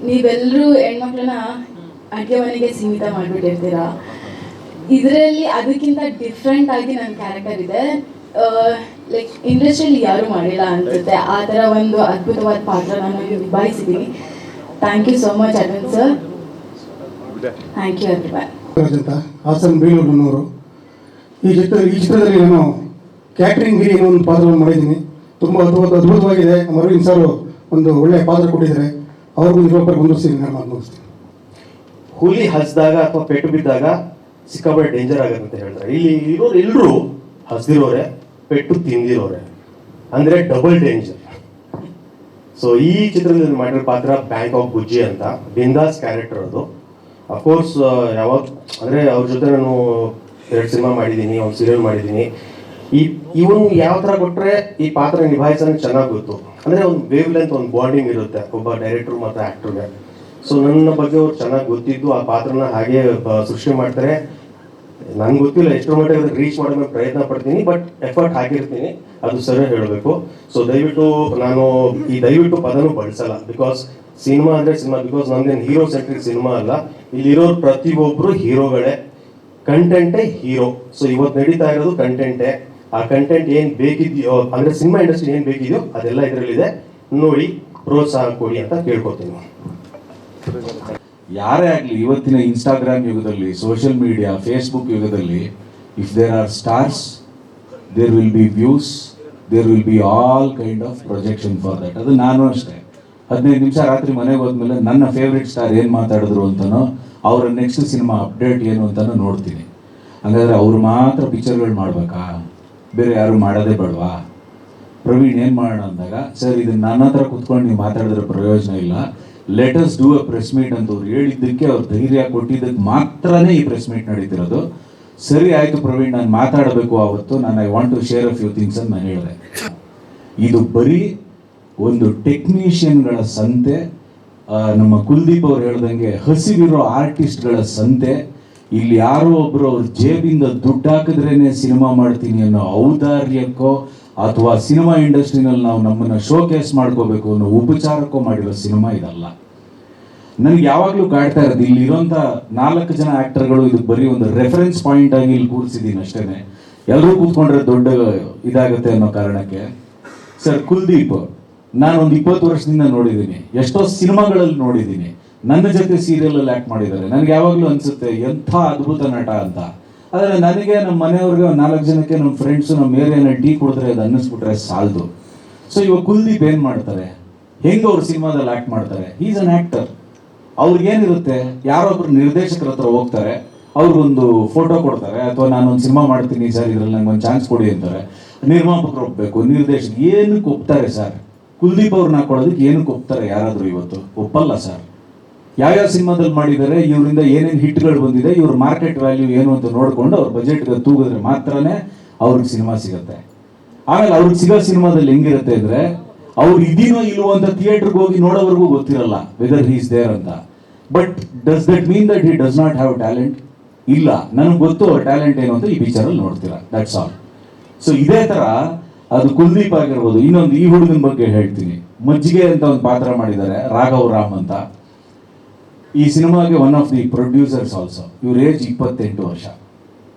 ನೀವೆಲ್ಲರೂ ಹೆಣ್ಮಕ್ಳನ್ನ ಅಡುಗೆ ಮನೆಗೆ ಸೀಮಿತ ಮಾಡಿಬಿಟ್ಟಿರ್ತೀರ. ಇದರಲ್ಲಿ ಅದಕ್ಕಿಂತ ಡಿಫ್ರೆಂಟ್ ಆಗಿ ನನ್ನ ಕ್ಯಾರೆಕ್ಟರ್ ಇದೆ. ಲೈಕ್ ಇಂಡಸ್ಟ್ರಿಯಲ್ಲಿ ಯಾರೂ ಮಾಡಿಲ್ಲ ಅನಿಸುತ್ತೆ. ಆ ಥರ ಒಂದು ಅದ್ಭುತವಾದ ಪಾತ್ರ ನಾನು ನಿಭಾಯಿಸಿದ್ದೀನಿ. Thank you so much Aravind sir. Thank you everyone. ಅಂತ ಹಾಸನ್ ಬೇಲೂರಿನವರು. ಈ ಚಿತ್ರದಲ್ಲಿ ನಾನು ಕ್ಯಾಟ್ರಿಂಗ್ ಗಿರಿ ಅನ್ನೋ ಒಂದು ಪಾತ್ರವನ್ನು ಮಾಡಿದ್ದೀನಿ. ತುಂಬ ಅದ್ಭುತವಾಗಿದೆ. ಅರವಿಂದ್ ಸರ್ ಒಂದು ಒಳ್ಳೆಯ ಪಾತ್ರ ಕೊಟ್ಟಿದ್ದಾರೆ. ಅವ್ರಿಗೂ ನಿರೂಪಣೆ ಹೊಂದಿಸ್ತೀನಿ, ನಾನು ಅನುಭವಿಸ್ತೀನಿ. ಹುಲಿ ಹಸಿದಾಗ ಅಥವಾ ಪೆಟ್ಟು ಬಿದ್ದಾಗ ಸಿಕ್ಕಾಪಟ್ಟೆ ಡೇಂಜರ್ ಆಗುತ್ತೆ ಅಂತ ಹೇಳ್ತಾರೆ. ಇಲ್ಲಿ ಇರೋರು ಎಲ್ಲರೂ ಹಸಿದಿರೋರೆ, ಪೆಟ್ಟು ತಿಂದಿರೋರೆ, ಅಂದರೆ ಡಬಲ್ ಡೇಂಜರ್. ಸೊ ಈ ಚಿತ್ರದಲ್ಲಿ ಮಾಡಿರೋ ಪಾತ್ರ ಬ್ಯಾಂಕ್ ಆಫ್ ಬುಜ್ಜಿ ಅಂತ, ಬಿಂದಾಸ್ ಕ್ಯಾರೆಕ್ಟರ್ ಅದು. ಅಫ್ಕೋರ್ಸ್ ಯಾವಾಗ ಅಂದರೆ ಅವ್ರ ಜೊತೆ ನಾನು 2 ಸಿನಿಮಾ ಮಾಡಿದ್ದೀನಿ, ಒಂದು ಸೀರಿಯಲ್ ಮಾಡಿದ್ದೀನಿ. ಇವನು ಯಾವ ಥರ ಕೊಟ್ಟರೆ ಈ ಪಾತ್ರ ನಿಭಾಯಿಸೋದು ಚೆನ್ನಾಗಿ ಗೊತ್ತು. ಅಂದರೆ ಒಂದು ವೇವ್ ಲೆಂತ್, ಒಂದು ಬಾಂಡಿಂಗ್ ಇರುತ್ತೆ ಒಬ್ಬ ಡೈರೆಕ್ಟ್ರು ಮತ್ತು ಆ್ಯಕ್ಟ್ರಿಗೆ. ಸೊ ನನ್ನ ಬಗ್ಗೆ ಅವ್ರು ಚೆನ್ನಾಗಿ ಗೊತ್ತಿದ್ದು ಆ ಪಾತ್ರನ ಹಾಗೆ ಸೃಷ್ಟಿ ಮಾಡ್ತಾರೆ. ನನಗೆ ಗೊತ್ತಿಲ್ಲ ಎಷ್ಟರ ಮಟ್ಟಿಗೆ ರೀಚ್ ಮಾಡೋದಕ್ಕೆ ಪ್ರಯತ್ನ ಪಡ್ತೀನಿ, ಬಟ್ ಎಫರ್ಟ್ ಹಾಕಿರ್ತೀನಿ, ಅದು ಸರಿ ಹೇಳಬೇಕು. ಸೊ ದಯವಿಟ್ಟು ನಾನು ಈ ದಯವಿಟ್ಟು ಪದನೂ ಬಳಸಲ್ಲ, ಬಿಕಾಸ್ ಸಿನಿಮಾ ಅಂದರೆ ಸಿನಿಮಾ, ಬಿಕಾಸ್ ನಮ್ದೇನು ಹೀರೋ ಸೆಂಟ್ರಿಕ್ ಸಿನಿಮಾ ಅಲ್ಲ. ಇಲ್ಲಿರೋರು ಪ್ರತಿಯೊಬ್ಬರು ಹೀರೋಗಳೇ, ಕಂಟೆಂಟೇ ಹೀರೋ. ಸೊ ಇವತ್ತು ನಡೀತಾ ಇರೋದು ಕಂಟೆಂಟೇ. ಆ ಕಂಟೆಂಟ್ ಏನು ಬೇಕಿದೆಯೋ, ಅಂದರೆ ಸಿನಿಮಾ ಇಂಡಸ್ಟ್ರಿ ಏನು ಬೇಕಿದೆಯೋ ಅದೆಲ್ಲ ಇದರಲ್ಲಿದೆ. ನೋಡಿ ಪ್ರೋತ್ಸಾಹ ಕೊಡಿ ಅಂತ ಕೇಳ್ಕೊತೀನಿ. ಯಾರೇ ಆಗಲಿ ಇವತ್ತಿನ ಇನ್ಸ್ಟಾಗ್ರಾಮ್ ಯುಗದಲ್ಲಿ, ಸೋಷಿಯಲ್ ಮೀಡಿಯಾ, ಫೇಸ್ಬುಕ್ ಯುಗದಲ್ಲಿ, if there are stars there will be views, there will be all kind of projection for that. ಅದು ನಾನು ಅಷ್ಟೇ 15 ನಿಮಿಷ ರಾತ್ರಿ ಮನೆಗೆ ಹೋದ್ಮೇಲೆ ನನ್ನ ಫೇವ್ರೆಟ್ ಸ್ಟಾರ್ ಏನು ಮಾತಾಡಿದ್ರು ಅಂತನೋ, ಅವರ ನೆಕ್ಸ್ಟ್ ಸಿನಿಮಾ ಅಪ್ಡೇಟ್ ಏನು ಅಂತನೋ ನೋಡ್ತೀನಿ. ಹಾಗಾದರೆ ಅವ್ರು ಮಾತ್ರ ಪಿಕ್ಚರ್ಗಳು ಮಾಡಬೇಕಾ, ಬೇರೆ ಯಾರು ಮಾಡೋದೇ ಬೇಡವಾ? ಪ್ರವೀಣ್ ಏನು ಮಾಡೋಣ ಅಂದಾಗ, ಸರ್ ಇದನ್ನು ನನ್ನ ಹತ್ರ ಕೂತ್ಕೊಂಡು ನೀವು ಮಾತಾಡಿದ್ರೆ ಪ್ರಯೋಜನ ಇಲ್ಲ, let us do a press meet ಅಂತ ಅವ್ರು ಹೇಳಿದ್ದಕ್ಕೆ, ಅವ್ರು ಧೈರ್ಯ ಕೊಟ್ಟಿದ್ದಕ್ಕೆ ಮಾತ್ರನೇ ಈ ಪ್ರೆಸ್ ಮೀಟ್ ನಡೀತಿರೋದು. ಸರಿ ಆಯಿತು ಪ್ರವೀಣ್, ನಾನು ಮಾತಾಡಬೇಕು ಆವತ್ತು, ನಾನು I want to share a few things ಅಂತ ನಾನು ಹೇಳಿದೆ. ಇದು ಬರೀ ಒಂದು ಟೆಕ್ನಿಷಿಯನ್ಗಳ ಸಂತೆ, ನಮ್ಮ ಕುಲ್ದೀಪ್ ಅವ್ರು ಹೇಳ್ದಂಗೆ ಹಸಿವಿರೋ ಆರ್ಟಿಸ್ಟ್ಗಳ ಸಂತೆ. ಇಲ್ಲಿ ಯಾರೋ ಒಬ್ಬರು ಅವ್ರ ಜೇಬಿಂದ ದುಡ್ಡು ಹಾಕಿದ್ರೇನೆ ಸಿನಿಮಾ ಮಾಡ್ತೀನಿ ಅನ್ನೋ ಔದಾರ್ಯಕ್ಕೋ ಅಥವಾ ಸಿನಿಮಾ ಇಂಡಸ್ಟ್ರಿನಲ್ಲಿ ನಾವು ನಮ್ಮನ್ನು ಶೋಕೇಸ್ ಮಾಡ್ಕೋಬೇಕು ಅನ್ನೋ ಉಪಚಾರಕ್ಕೋ ಮಾಡಿರೋ ಸಿನಿಮಾ ಇದಲ್ಲ. ನನಗೆ ಯಾವಾಗಲೂ ಕಾಡ್ತಾ ಇರೋದು, ಇಲ್ಲಿರೋಂಥ 4 ಜನ ಆ್ಯಕ್ಟರ್ಗಳು ಇದಕ್ಕೆ ಬರೀ ಒಂದು ರೆಫರೆನ್ಸ್ ಪಾಯಿಂಟ್ ಆಗಿ ಇಲ್ಲಿ ಕೂರಿಸಿದ್ದೀನಿ ಅಷ್ಟೇ. ಎಲ್ಲರೂ ಕೂತ್ಕೊಂಡ್ರೆ ದೊಡ್ಡ ಇದಾಗುತ್ತೆ ಅನ್ನೋ ಕಾರಣಕ್ಕೆ. ಸರ್ ಕುಲ್ದೀಪ್ ನಾನೊಂದು 20 ವರ್ಷದಿಂದ ನೋಡಿದ್ದೀನಿ, ಎಷ್ಟೋ ಸಿನಿಮಾಗಳಲ್ಲಿ ನೋಡಿದ್ದೀನಿ, ನನ್ನ ಜೊತೆ ಸೀರಿಯಲಲ್ಲಿ ಆ್ಯಕ್ಟ್ ಮಾಡಿದ್ದಾರೆ. ನನಗೆ ಯಾವಾಗಲೂ ಅನಿಸುತ್ತೆ ಎಂಥ ಅದ್ಭುತ ನಟ ಅಂತ. ಆದರೆ ನನಗೆ ನಮ್ಮ ಮನೆಯವ್ರಿಗೆ 4 ಜನಕ್ಕೆ, ನಮ್ಮ ಫ್ರೆಂಡ್ಸು, ನಮ್ಮ ಏರಿಯಾನಲ್ಲಿ ಟೀ ಕುಡಿದ್ರೆ ಅದು ಅನ್ನಿಸ್ಬಿಟ್ರೆ ಸಾಲದು. ಸೊ ಇವಾಗ ಕುಲ್ದೀಪ್ ಏನು ಮಾಡ್ತಾರೆ, ಹೆಂಗೆ ಅವ್ರು ಸಿನಿಮಾದಲ್ಲಿ ಆ್ಯಕ್ಟ್ ಮಾಡ್ತಾರೆ, ಈಸ್ ಅನ್ ಆ್ಯಕ್ಟರ್. ಅವ್ರಿಗೇನಿರುತ್ತೆ, ಯಾರೊಬ್ರು ನಿರ್ದೇಶಕರ ಹತ್ರ ಹೋಗ್ತಾರೆ, ಅವ್ರಿಗೊಂದು ಫೋಟೋ ಕೊಡ್ತಾರೆ, ಅಥವಾ ನಾನೊಂದು ಸಿನಿಮಾ ಮಾಡ್ತೀನಿ ಸರ್, ಇದರಲ್ಲಿ ನಂಗೆ ಒಂದು ಚಾನ್ಸ್ ಕೊಡಿ ಅಂತಾರೆ. ನಿರ್ಮಾಪಕರು ಒಪ್ಪಬೇಕು, ನಿರ್ದೇಶಕ ಏನಕ್ಕೆ ಒಪ್ತಾರೆ ಸರ್? ಕುಲ್ದೀಪ್ ಅವ್ರನ್ನ ಕೊಡೋದಕ್ಕೆ ಏನಕ್ಕೆ ಒಪ್ತಾರೆ ಯಾರಾದರೂ? ಇವತ್ತು ಒಪ್ಪಲ್ಲ ಸರ್. ಯಾವ್ಯಾವ ಸಿನಿಮಾದಲ್ಲಿ ಮಾಡಿದ್ದಾರೆ, ಇವರಿಂದ ಏನೇನು ಹಿಟ್ಗಳು ಬಂದಿದೆ, ಇವ್ರ ಮಾರ್ಕೆಟ್ ವ್ಯಾಲ್ಯೂ ಏನು ಅಂತ ನೋಡಿಕೊಂಡು ಅವ್ರ ಬಜೆಟ್ಗೆ ತೂಗಿದ್ರೆ ಮಾತ್ರನೇ ಅವ್ರಿಗೆ ಸಿನಿಮಾ ಸಿಗುತ್ತೆ. ಆಮೇಲೆ ಅವ್ರಿಗೆ ಸಿಗೋ ಸಿನಿಮಾದಲ್ಲಿ ಹೆಂಗಿರುತ್ತೆ ಅಂದರೆ, ಅವ್ರು ಇದೀನೋ ಇಲ್ವೋ ಅಂತ ಥಿಯೇಟ್ರಿಗೆ ಹೋಗಿ ನೋಡೋವರೆಗೂ ಗೊತ್ತಿರಲ್ಲ ವೆದರ್ ಹೀಸ್ ದೇರ್ ಅಂತ. But does that mean that he does not have talent? ಇಲ್ಲ, ನನಗೆ ಗೊತ್ತು ಅವ್ರ ಟ್ಯಾಲೆಂಟ್ ಏನು ಅಂತ ಈ ಪಿಕ್ಚರಲ್ಲಿ ನೋಡ್ತೀರಾ, ದಟ್ಸ್ ಆಲ್. ಸೊ ಇದೇ ಥರ ಅದು ಕುಲ್ದೀಪ್ ಆಗಿರ್ಬೋದು. ಇನ್ನೊಂದು ಈ ಹುಡುಗನ ಬಗ್ಗೆ ಹೇಳ್ತೀನಿ. ಮಜ್ಜಿಗೆ ಅಂತ ಒಂದು ಪಾತ್ರ ಮಾಡಿದ್ದಾರೆ, ರಾಘವ್ ರಾಮ್ ಅಂತ. ಈ ಸಿನಿಮಾಗೆ one of the producers also. ಇವ್ರ ಏಜ್ 28 ವರ್ಷ.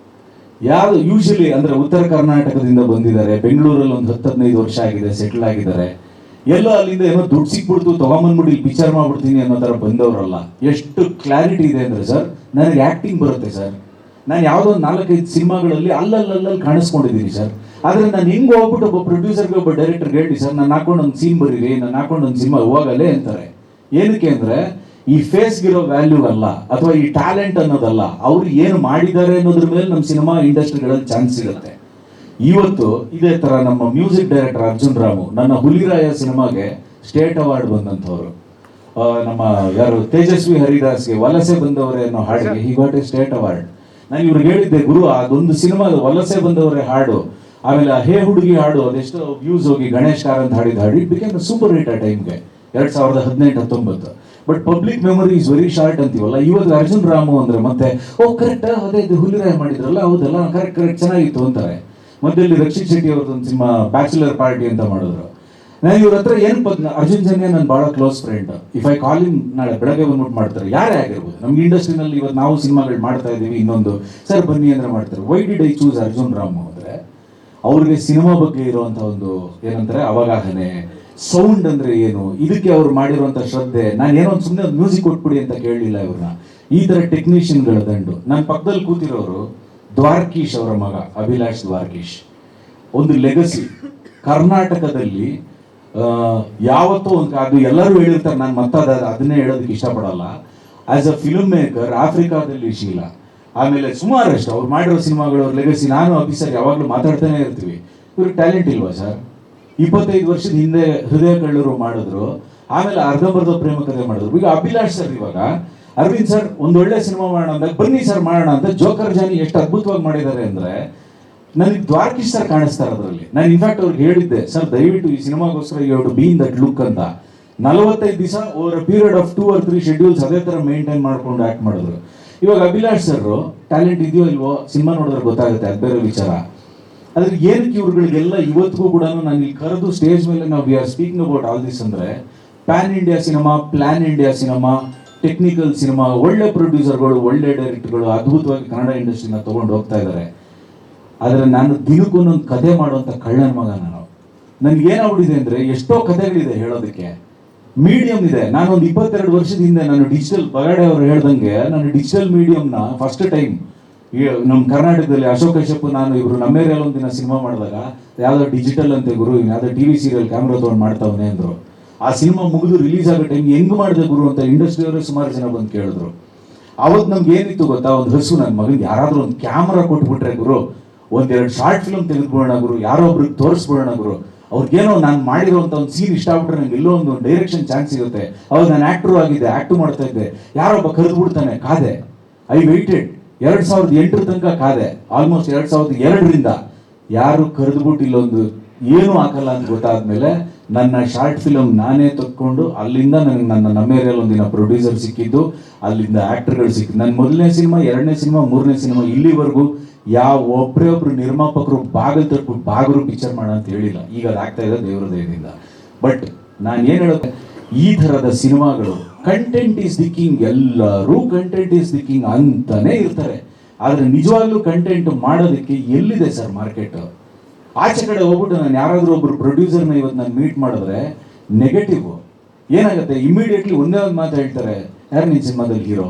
ಯಾರು ಯೂಶಲಿ ಅಂದರೆ ಉತ್ತರ ಕರ್ನಾಟಕದಿಂದ ಬಂದಿದ್ದಾರೆ, ಬೆಂಗಳೂರಲ್ಲಿ ಒಂದು 10-15 ವರ್ಷ ಆಗಿದೆ, ಸೆಟ್ಲ್ ಆಗಿದ್ದಾರೆ. ಎಲ್ಲ ಅಲ್ಲಿಂದ ಏನೋ ದುಡ್ಡು ಸಿಕ್ಬಿಡ್ತು, ತೊಗೊಂಬಂದ್ಬಿಟ್ಟು ಇಲ್ಲಿ ಪಿಕ್ಚರ್ ಮಾಡ್ಬಿಡ್ತೀನಿ ಅನ್ನೋ ಥರ ಬಂದವರಲ್ಲ. ಎಷ್ಟು ಕ್ಲಾರಿಟಿ ಇದೆ ಅಂದರೆ ಸರ್, ನನಗೆ ಆ್ಯಕ್ಟಿಂಗ್ ಬರುತ್ತೆ ಸರ್. ನಾನು ಯಾವುದೋ ಒಂದು 4-5 ಸಿನಿಮಾಗಳಲ್ಲಿ ಅಲ್ಲಲ್ಲಿ ಕಾಣಿಸ್ಕೊಂಡಿದ್ದೀನಿ ಸರ್. ಆದರೆ ನಾನು ಹಿಂಗೆ ಹೋಗ್ಬಿಟ್ಟು ಒಬ್ಬ ಪ್ರೊಡ್ಯೂಸರ್ಗೆ, ಒಬ್ಬ ಡೈರೆಕ್ಟರ್ಗೆ ಹೇಳಿ ಸರ್, ನಾನು ಹಾಕೊಂಡು ಒಂದು ಸೀನ್ ಬರೀರಿ, ನಾನು ಹಾಕೊಂಡು ಒಂದು ಸಿನಿಮಾ ಹೋಗಲ್ಲೇ ಅಂತಾರೆ. ಏನಕ್ಕೆ ಅಂದರೆ ಈ ಫೇಸ್ಗಿರೋ ವ್ಯಾಲ್ಯೂ ಅಲ್ಲ, ಅಥವಾ ಈ ಟ್ಯಾಲೆಂಟ್ ಅನ್ನೋದಲ್ಲ, ಅವರು ಏನು ಮಾಡಿದ್ದಾರೆ ಅನ್ನೋದ್ರ ಮೇಲೆ ನಮ್ಮ ಸಿನಿಮಾ ಇಂಡಸ್ಟ್ರಿಗಳಲ್ಲಿ ಚಾನ್ಸ್ ಸಿಗುತ್ತೆ. ಇವತ್ತು ಇದೇ ಥರ ನಮ್ಮ ಮ್ಯೂಸಿಕ್ ಡೈರೆಕ್ಟರ್ ಅರ್ಜುನ್ ರಾಮು, ನನ್ನ ಹುಲಿರಾಯ ಸಿನಿಮಾಗೆ ಸ್ಟೇಟ್ ಅವಾರ್ಡ್ ಬಂದಂಥವ್ರು. ನಮ್ಮ ಯಾರು ತೇಜಸ್ವಿ ಹರಿದಾಸ್ಗೆ ವಲಸೆ ಬಂದವರೇ ಅನ್ನೋ ಹಾಡಿಗೆ he got A state award. ನಾನು ಇವ್ರಿಗೆ ಹೇಳಿದ್ದೆ, ಗುರು ಅದೊಂದು ಸಿನಿಮಾದ ವಲಸೆ ಬಂದವರೇ ಹಾಡು, ಆಮೇಲೆ ಹೇ ಹುಡುಗಿ ಹಾಡು, ಅದೆಷ್ಟೋ ವ್ಯೂಸ್ ಹೋಗಿ ಗಣೇಶ್ ಕಾರಂತ್ ಹಾಡಿದ ಹಾಡು, ಇಟ್ ಬಿಕೇಮ್ ಸೂಪರ್ ಹಿಟ್ ಆ ಟೈಮ್ಗೆ 2018-19. But public memory is very short ಅಂತೀವಲ್ಲ. ಇವತ್ತು ಅರ್ಜುನ್ ರಾಮು ಅಂದರೆ ಮತ್ತೆ ಕರೆಕ್ಟ್ ಅದೇ ಹುಲಿರಾಯ ಮಾಡಿದ್ರಲ್ಲ, ಹೌದಲ್ಲ, ಕರೆಕ್ಟ್ ಚೆನ್ನಾಗಿತ್ತು ಅಂತಾರೆ. ಮತ್ತೆ ಇಲ್ಲಿ ರಕ್ಷಿತ್ ಶೆಟ್ಟಿ ಅವ್ರದ್ದೊಂದು ಸಿನಿಮಾ ಬ್ಯಾಚುಲರ್ ಪಾರ್ಟಿ ಅಂತ ಮಾಡಿದ್ರು. ನಾನು ಇವ್ರ ಹತ್ರ ಏನು ಅರ್ಜುನ್ ಜನ್ಯ ನನ್ನ ಭಾಳ close friend. If I call him ನಾಳೆ ಬೆಳಗ್ಗೆ ಬಂದ್ಬಿಟ್ಟು ಮಾಡ್ತಾರೆ, ಯಾರೇ ಆಗಿರ್ಬೋದು. ನಮ್ಗೆ ಇಂಡಸ್ಟ್ರಿನಲ್ಲಿ ಇವತ್ತು ನಾವು ಸಿನಿಮಾಗಳು ಮಾಡ್ತಾ ಇದ್ದೀವಿ, ಇನ್ನೊಂದು ಸರ್ ಬನ್ನಿ ಅಂದರೆ ಮಾಡ್ತಾರೆ. Why did I choose Arjun Ramu ಅಂದರೆ ಅವ್ರಿಗೆ ಸಿನಿಮಾ ಬಗ್ಗೆ ಇರುವಂಥ ಒಂದು ಏನಂತಾರೆ ಅವಗಾಹನೆ, ಸೌಂಡ್ ಅಂದರೆ ಏನು, ಇದಕ್ಕೆ ಅವ್ರು ಮಾಡಿರುವಂಥ ಶ್ರದ್ಧೆ. ನಾನು ಏನೋ ಒಂದು ಸುಮ್ಮನೆ ಮ್ಯೂಸಿಕ್ ಕೊಟ್ಬಿಡಿ ಅಂತ ಕೇಳಲಿಲ್ಲ ಇವ್ರನ್ನ. ಈ ಥರ ಟೆಕ್ನಿಷಿಯನ್ಗಳ ದಂಡು. ನನ್ನ ಪಕ್ಕದಲ್ಲಿ ಕೂತಿರೋರು ದ್ವಾರಕೀಶ್ ಅವರ ಮಗ ಅಭಿಲಾಷ್ ದ್ವಾರಕೀಶ್. ಒಂದು ಲೆಗಸಿ ಕರ್ನಾಟಕದಲ್ಲಿ ಯಾವತ್ತೂ ಒಂದು, ಅದು ಎಲ್ಲರೂ ಹೇಳಿರ್ತಾರೆ, ನಾನು ಮತ್ತೆ ಅದನ್ನೇ ಹೇಳೋದಕ್ಕೆ ಇಷ್ಟಪಡಲ್ಲ. ಆಸ್ ಅ ಫಿಲ್ಮ್ ಮೇಕರ್ ಆಫ್ರಿಕಾದಲ್ಲಿ ಶೀಲಾ, ಆಮೇಲೆ ಸುಮಾರಷ್ಟು ಅವ್ರು ಮಾಡಿರೋ ಸಿನಿಮಾಗಳು, ಅವ್ರ ಲೆಗಸಿ. ನಾನು ಅಭಿಸರ್ ಯಾವಾಗಲೂ ಮಾತಾಡ್ತಾನೆ ಇರ್ತೀವಿ. ಇವ್ರಿಗೆ ಟ್ಯಾಲೆಂಟ್ ಇಲ್ವಾ ಸರ್? 25 ವರ್ಷದ ಹಿಂದೆ ಹೃದಯ ಕಳ್ಳರು ಮಾಡಿದ್ರು, ಆಮೇಲೆ ಅರ್ಧಂಬರ್ಧ ಪ್ರೇಮ ಕಥೆ ಮಾಡಿದ್ರು. ಈಗ ಅಭಿಲಾಷ್ ಸರ್ ಇವಾಗ ಅರವಿಂದ್ ಸರ್ ಒಂದು ಒಳ್ಳೆ ಸಿನಿಮಾ ಮಾಡೋಣ ಅಂದಾಗ ಬನ್ನಿ ಸರ್ ಮಾಡೋಣ ಅಂತ ಜೋಕರ್ ಜಾನಿ ಎಷ್ಟು ಅದ್ಭುತವಾಗಿ ಮಾಡಿದ್ದಾರೆ ಅಂದರೆ ನನಗೆ ದ್ವಾರಕೀಶ್ ಸರ್ ಕಾಣಿಸ್ತಾರೆ ಅದರಲ್ಲಿ. ನಾನು ಇನ್ಫ್ಯಾಕ್ಟ್ ಅವ್ರಿಗೆ ಹೇಳಿದ್ದೆ, ಸರ್ ದಯವಿಟ್ಟು ಈ ಸಿನಿಮಾಗೋಸ್ಕರ you have to be in that look ಅಂತ. 45 ದಿವಸ over a period of 2 or 3 schedules ಅದೇ ಥರ ಮೇಂಟೈನ್ ಮಾಡ್ಕೊಂಡು ಆ್ಯಕ್ಟ್ ಮಾಡಿದ್ರು. ಇವಾಗ ಅಭಿಲಾಷ್ ಸರ್ ಟ್ಯಾಲೆಂಟ್ ಇದೆಯೋ ಇಲ್ವೋ ಸಿನಿಮಾ ನೋಡಿದ್ರೆ ಗೊತ್ತಾಗುತ್ತೆ, ಅದು ಬೇರೆ ವಿಚಾರ. ಆದರೆ ಏನಕ್ಕೆ ಇವ್ರುಗಳಿಗೆಲ್ಲ ಇವತ್ತಿಗೂ ಕೂಡ ನಾನು ಇಲ್ಲಿ ಕರೆದು ಸ್ಟೇಜ್ ಮೇಲೆ ನಾವು we are speaking about all this ಅಂದರೆ pan India cinema, plan India cinema, technical cinema, ಒಳ್ಳೆ ಪ್ರೊಡ್ಯೂಸರ್ಗಳು, ಒಳ್ಳೆ ಡೈರೆಕ್ಟರ್ಗಳು ಅದ್ಭುತವಾಗಿ ಕನ್ನಡ ಇಂಡಸ್ಟ್ರಿನ ತೊಗೊಂಡು ಹೋಗ್ತಾ ಇದ್ದಾರೆ. ಆದರೆ ನಾನು ದಿನಕ್ಕೊಂದೊಂದು ಕಥೆ ಮಾಡುವಂಥ ಕಳ್ಳನ ಮಗ ನಾನು. ನನಗೇನಾಗ್ಬಿಟ್ಟಿದೆ ಅಂದರೆ ಎಷ್ಟೋ ಕಥೆಗಳಿದೆ ಹೇಳೋದಕ್ಕೆ, ಮೀಡಿಯಮ್ ಇದೆ. ನಾನೊಂದು 22 ವರ್ಷದ ಹಿಂದೆ ನಾನು ಡಿಜಿಟಲ್ ಬಗಾಡೆ ಅವರು ಹೇಳ್ದಂಗೆ ನಾನು ಡಿಜಿಟಲ್ ಮೀಡಿಯಮ್ನ ಫಸ್ಟ್ ಟೈಮ್ ನಮ್ಮ ಕರ್ನಾಟಕದಲ್ಲಿ ಅಶೋಕ್ ಕಶ್ಯಪ್ ನಾನು ಇವರು ನಮ್ಮ ಏರಿಯಲ್ಲಿ ಒಂದಿನ ಸಿನಿಮಾ ಮಾಡಿದಾಗ ಯಾವುದೋ ಡಿಜಿಟಲ್ ಅಂತೆ ಗುರು, ಯಾವುದೋ TV ಸೀರಿಯಲ್ ಕ್ಯಾಮ್ರಾ ತೊಗೊಂಡು ಮಾಡ್ತಾವನೆ ಅಂದರು. ಆ ಸಿನಿಮಾ ಮುಗಿದು ರಿಲೀಸ್ ಆಗೋ ಟೈಮ್ ಹೆಂಗೆ ಮಾಡಿದೆ ಗುರು ಅಂತ ಇಂಡಸ್ಟ್ರಿಯವರೇ ಸುಮಾರು ಜನ ಬಂದು ಕೇಳಿದ್ರು. ಅವತ್ತು ನಮ್ಗೆ ಏನಿತ್ತು ಗೊತ್ತಾ, ಒಂದು ಹಸು, ನನ್ನ ಮಗನಿಗೆ ಯಾರಾದರೂ ಒಂದು ಕ್ಯಾಮ್ರಾ ಕೊಟ್ಬಿಟ್ರೆ ಗುರು, 1-2 ಶಾರ್ಟ್ ಫಿಲ್ಮ್ ತೆಗೆದುಬಿಡೋಣ ಗುರು, ಯಾರೋ ಒಬ್ರಿಗೆ ತೋರಿಸ್ಬಿಡೋಣ ಗುರು, ಅವ್ರಿಗೇನೋ ನಾನು ಮಾಡಿರೋಂಥ ಒಂದು ಸೀನ್ ಇಷ್ಟ ಆಗ್ಬಿಟ್ರೆ ನಂಗೆ ಎಲ್ಲೋ ಒಂದು ಡೈರೆಕ್ಷನ್ ಚಾನ್ಸ್ ಸಿಗುತ್ತೆ. ಅವಾಗ ನಾನು ಆ್ಯಕ್ಟ್ರು ಆಗಿದ್ದೆ, ಆ್ಯಕ್ಟು ಮಾಡ್ತಾ ಇದ್ದೆ, ಯಾರೊಬ್ಬ ಕರೆದು ಬಿಡ್ತಾನೆ, ಕಾದೆ. ಐ ವೆಯ್ಟೆಡ್ 2008 ತನಕ ಕಾದೆ, ಆಲ್ಮೋಸ್ಟ್ 2002ರಿಂದ ಯಾರು ಕರೆದುಬಿಟ್ಟು ಇಲ್ಲೊಂದು ಏನೂ ಹಾಕಲ್ಲ ಅಂತ ಗೊತ್ತಾದ್ಮೇಲೆ ನನ್ನ ಶಾರ್ಟ್ ಫಿಲಮ್ ನಾನೇ ತಕ್ಕೊಂಡು ಅಲ್ಲಿಂದ ನನಗೆ ನಮ್ಮ ಏರಿಯಲ್ಲಿ ಒಂದಿನ ಪ್ರೊಡ್ಯೂಸರ್ ಸಿಕ್ಕಿದ್ದು, ಅಲ್ಲಿಂದ ಆ್ಯಕ್ಟರ್ಗಳು ಸಿಕ್ಕಿದ್ದು. ನನ್ನ ಮೊದಲನೇ ಸಿನಿಮಾ, 2ನೇ ಸಿನಿಮಾ, 3ನೇ ಸಿನಿಮಾ ಇಲ್ಲಿವರೆಗೂ ಯಾವ ಒಬ್ಬರು ನಿರ್ಮಾಪಕರು ಬಾಗಿಲು ತಟ್ಬಿಟ್ಟು ಬಾಗರು ಪಿಕ್ಚರ್ ಮಾಡ ಅಂತ ಹೇಳಿಲ್ಲ. ಈಗ ಅದು ಆಗ್ತಾ ಇದೆ ದೇವರ ದಯದಿಂದ. ಬಟ್ ನಾನು ಏನು ಹೇಳೋಕ್ಕೆ, ಈ ಥರದ ಸಿನಿಮಾಗಳು ಕಂಟೆಂಟ್ ಈಸ್ ದಿ ಕಿಂಗ್, ಎಲ್ಲರೂ ಕಂಟೆಂಟ್ ಈಸ್ ದಿ ಕಿಂಗ್ ಅಂತಾನೆ ಇರ್ತಾರೆ. ಆದರೆ ನಿಜವಾಗ್ಲೂ ಕಂಟೆಂಟ್ ಮಾಡೋದಕ್ಕೆ ಎಲ್ಲಿದೆ ಸರ್ ಮಾರ್ಕೆಟ್? ಆಚೆ ಕಡೆ ಹೋಗ್ಬಿಟ್ಟು ನಾನು ಯಾರಾದರೂ ಒಬ್ಬರು ಪ್ರೊಡ್ಯೂಸರ್ನ ಇವತ್ತು ನಾನು ಮೀಟ್ ಮಾಡಿದ್ರೆ ನೆಗೆಟಿವ್ ಏನಾಗುತ್ತೆ, ಇಮಿಡಿಯೇಟ್ಲಿ ಒಂದೇ ಒಂದು ಮಾತು ಹೇಳ್ತಾರೆ, ಯಾರು ನಿನ್ನ ಸಿನಿಮಾದಲ್ಲಿ ಹೀರೋ?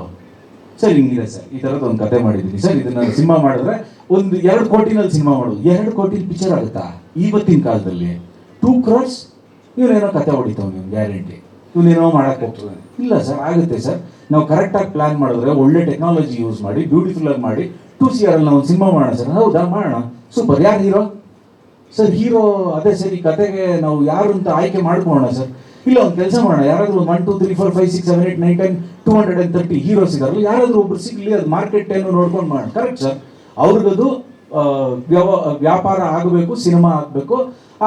ಸರ್ ಹಿಂಗಿದೆ ಸರ್, ಈ ಥರದ್ದು ಒಂದು ಕತೆ ಮಾಡಿದ್ದೀನಿ ಸರ್, ಇದನ್ನ ಸಿನಿಮಾ ಮಾಡಿದ್ರೆ ಒಂದು 2 ಕೋಟಿನಲ್ಲಿ ಸಿನಿಮಾ ಮಾಡೋದು. 2 ಕೋಟಿಲಿ ಪಿಕ್ಚರ್ ಆಗುತ್ತಾ ಇವತ್ತಿನ ಕಾಲದಲ್ಲಿ? 2 crores ಇವನೇನೋ ಕತೆ ಹೊಡಿತಾವ, ನೀವು ಗ್ಯಾರಂಟಿ ಇವನೇನೋ ಮಾಡಕ್ಕೆ ಹೋಗ್ತದೆ. ಇಲ್ಲ ಸರ್, ಆಗುತ್ತೆ ಸರ್, ನಾವು ಕರೆಕ್ಟಾಗಿ ಪ್ಲಾನ್ ಮಾಡಿದ್ರೆ, ಒಳ್ಳೆ ಟೆಕ್ನಾಲಜಿ ಯೂಸ್ ಮಾಡಿ, ಬ್ಯೂಟಿಫುಲ್ ಆಗಿ ಮಾಡಿ 2 CR ನಾವು ಒಂದು ಸಿನಿಮಾ ಮಾಡೋಣ ಸರ್. ಹೌದಾ, ಮಾಡೋಣ, ಸೂಪರ್. ಯಾರು ಹೀರೋ ಸರ್? ಹೀರೋ ಅದೇ ಸರಿ, ಕತೆಗೆ ನಾವು ಯಾರು ಅಂತ ಆಯ್ಕೆ ಮಾಡ್ಕೊಳ್ಳೋಣ ಸರ್. ಇಲ್ಲ, ಒಂದು ಕೆಲಸ ಮಾಡೋಣ, ಯಾರಾದರೂ 1 2 3 4 5 6 7 8 9 10 230 ಹೀರೋಸ್ ಇದಾರಲ್ಲ, ಯಾರಾದರೂ ಒಬ್ರು ಸಿಗಲಿ, ಅದು ಮಾರ್ಕೆಟ್ ಏನು ನೋಡ್ಕೊಂಡು ಮಾಡೋಣ. ಕರೆಕ್ಟ್ ಸರ್, ಅವ್ರಿಗದು ವ್ಯಾಪಾರ ಆಗಬೇಕು, ಸಿನಿಮಾ ಆಗಬೇಕು,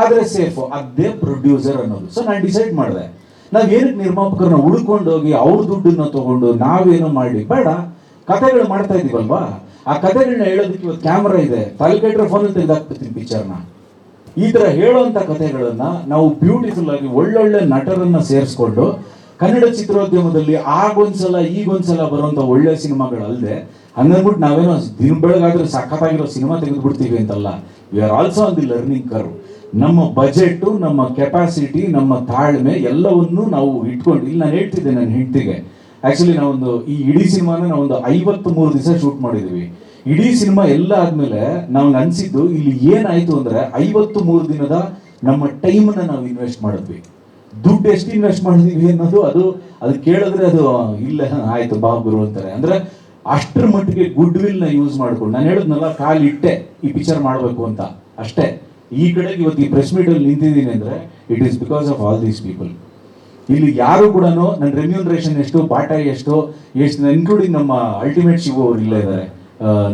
ಆದರೆ ಸೇಫು, ಅದೇ ಪ್ರೊಡ್ಯೂಸರ್ ಅನ್ನೋದು. ಸೊ ನಾನು ಡಿಸೈಡ್ ಮಾಡಿದೆ, ನಾವು ಏನಕ್ಕೆ ನಿರ್ಮಾಪಕರನ್ನ ಹುಡ್ಕೊಂಡು ಹೋಗಿ ಅವ್ರ ದುಡ್ಡನ್ನ ತಗೊಂಡು ನಾವೇನೋ ಮಾಡಿ ಬೇಡ, ಕಥೆಗಳು ಮಾಡ್ತಾ ಇದೀವಲ್ವಾ, ಆ ಕಥೆಗಳನ್ನ ಹೇಳೋದಕ್ಕೆ ಇವತ್ತು ಕ್ಯಾಮ್ರಾ ಇದೆ, ತಲೆಕೆಟ್ರೆ ಫೋನಲ್ಲಿ ತೆಗೆದಾಕ್ಬಿಡ್ತೀನಿ ಪಿಕ್ಚರ್ನ. ಈ ಥರ ಹೇಳುವಂಥ ಕಥೆಗಳನ್ನ ನಾವು ಬ್ಯೂಟಿಫುಲ್ ಆಗಿ ಒಳ್ಳೊಳ್ಳೆ ನಟರನ್ನ ಸೇರಿಸ್ಕೊಂಡು ಕನ್ನಡ ಚಿತ್ರೋದ್ಯಮದಲ್ಲಿ ಆಗೊಂದ್ಸಲ ಈಗೊಂದ್ಸಲ ಬರುವಂಥ ಒಳ್ಳೆ ಸಿನಿಮಾಗಳಲ್ಲದೆ ಹಂಗನ್ಬಿಟ್ಟು ನಾವೇನೋ ದಿನ ಬೆಳಗಾದ್ರೆ ಸಖತ್ತಾಗಿರೋ ಸಿನಿಮಾ ತೆಗೆದುಬಿಡ್ತೀವಿ ಅಂತಲ್ಲ. We are also on the learning curve. ನಮ್ಮ ಬಜೆಟು, ನಮ್ಮ ಕೆಪಾಸಿಟಿ, ನಮ್ಮ ತಾಳ್ಮೆ ಎಲ್ಲವನ್ನೂ ನಾವು ಇಟ್ಕೊಂಡು, ಇಲ್ಲಿ ನಾನು ಹೇಳ್ತಿದ್ದೆ ನನ್ನ ಹೆಂಡತಿಗೆ, ಆ್ಯಕ್ಚುಲಿ ನಾವೊಂದು ಈ ಇಡೀ ಸಿನಿಮಾನ ನಾವೊಂದು 53 ದಿವಸ ಶೂಟ್ ಮಾಡಿದ್ದೀವಿ. ಇಡೀ ಸಿನಿಮಾ ಎಲ್ಲ ಆದಮೇಲೆ ನಾವು ಅನಿಸಿದ್ದು ಇಲ್ಲಿ ಏನಾಯಿತು ಅಂದರೆ 53 ದಿನದ ನಮ್ಮ ಟೈಮನ್ನು ನಾವು ಇನ್ವೆಸ್ಟ್ ಮಾಡಿದ್ವಿ. ದುಡ್ಡು ಎಷ್ಟು ಇನ್ವೆಸ್ಟ್ ಮಾಡಿದ್ವಿ ಅನ್ನೋದು ಅದು ಕೇಳಿದ್ರೆ ಅದು ಇಲ್ಲ ಆಯಿತು ಬಾ ಗುರು ಅಂತಾರೆ. ಅಂದರೆ ಅಷ್ಟರ ಮಟ್ಟಿಗೆ ಗುಡ್ ವಿಲ್ನ ಯೂಸ್ ಮಾಡ್ಕೊಂಡು, ನಾನು ಹೇಳಿದ್ನಲ್ಲ ಕಾಲಿಟ್ಟೆ ಈ ಪಿಕ್ಚರ್ ಮಾಡಬೇಕು ಅಂತ, ಅಷ್ಟೇ. ಈ ಕಡೆಗೆ ಇವತ್ತು ಈ ಪ್ರೆಸ್ ಮೀಟಲ್ಲಿ ನಿಂತಿದ್ದೀನಿ ಅಂದರೆ it is because of all these people. ಇಲ್ಲಿ ಯಾರು ಕೂಡ ನನ್ನ ರೆಮ್ಯೂನರೇಷನ್ ಎಷ್ಟು, ಬಾಟ ಎಷ್ಟು ಇನ್ಕ್ಲೂಡಿಂಗ್ ನಮ್ಮ ಅಲ್ಟಿಮೇಟ್ ಶಿವು ಅವ್ರು ಇಲ್ಲೇ ಇದ್ದಾರೆ,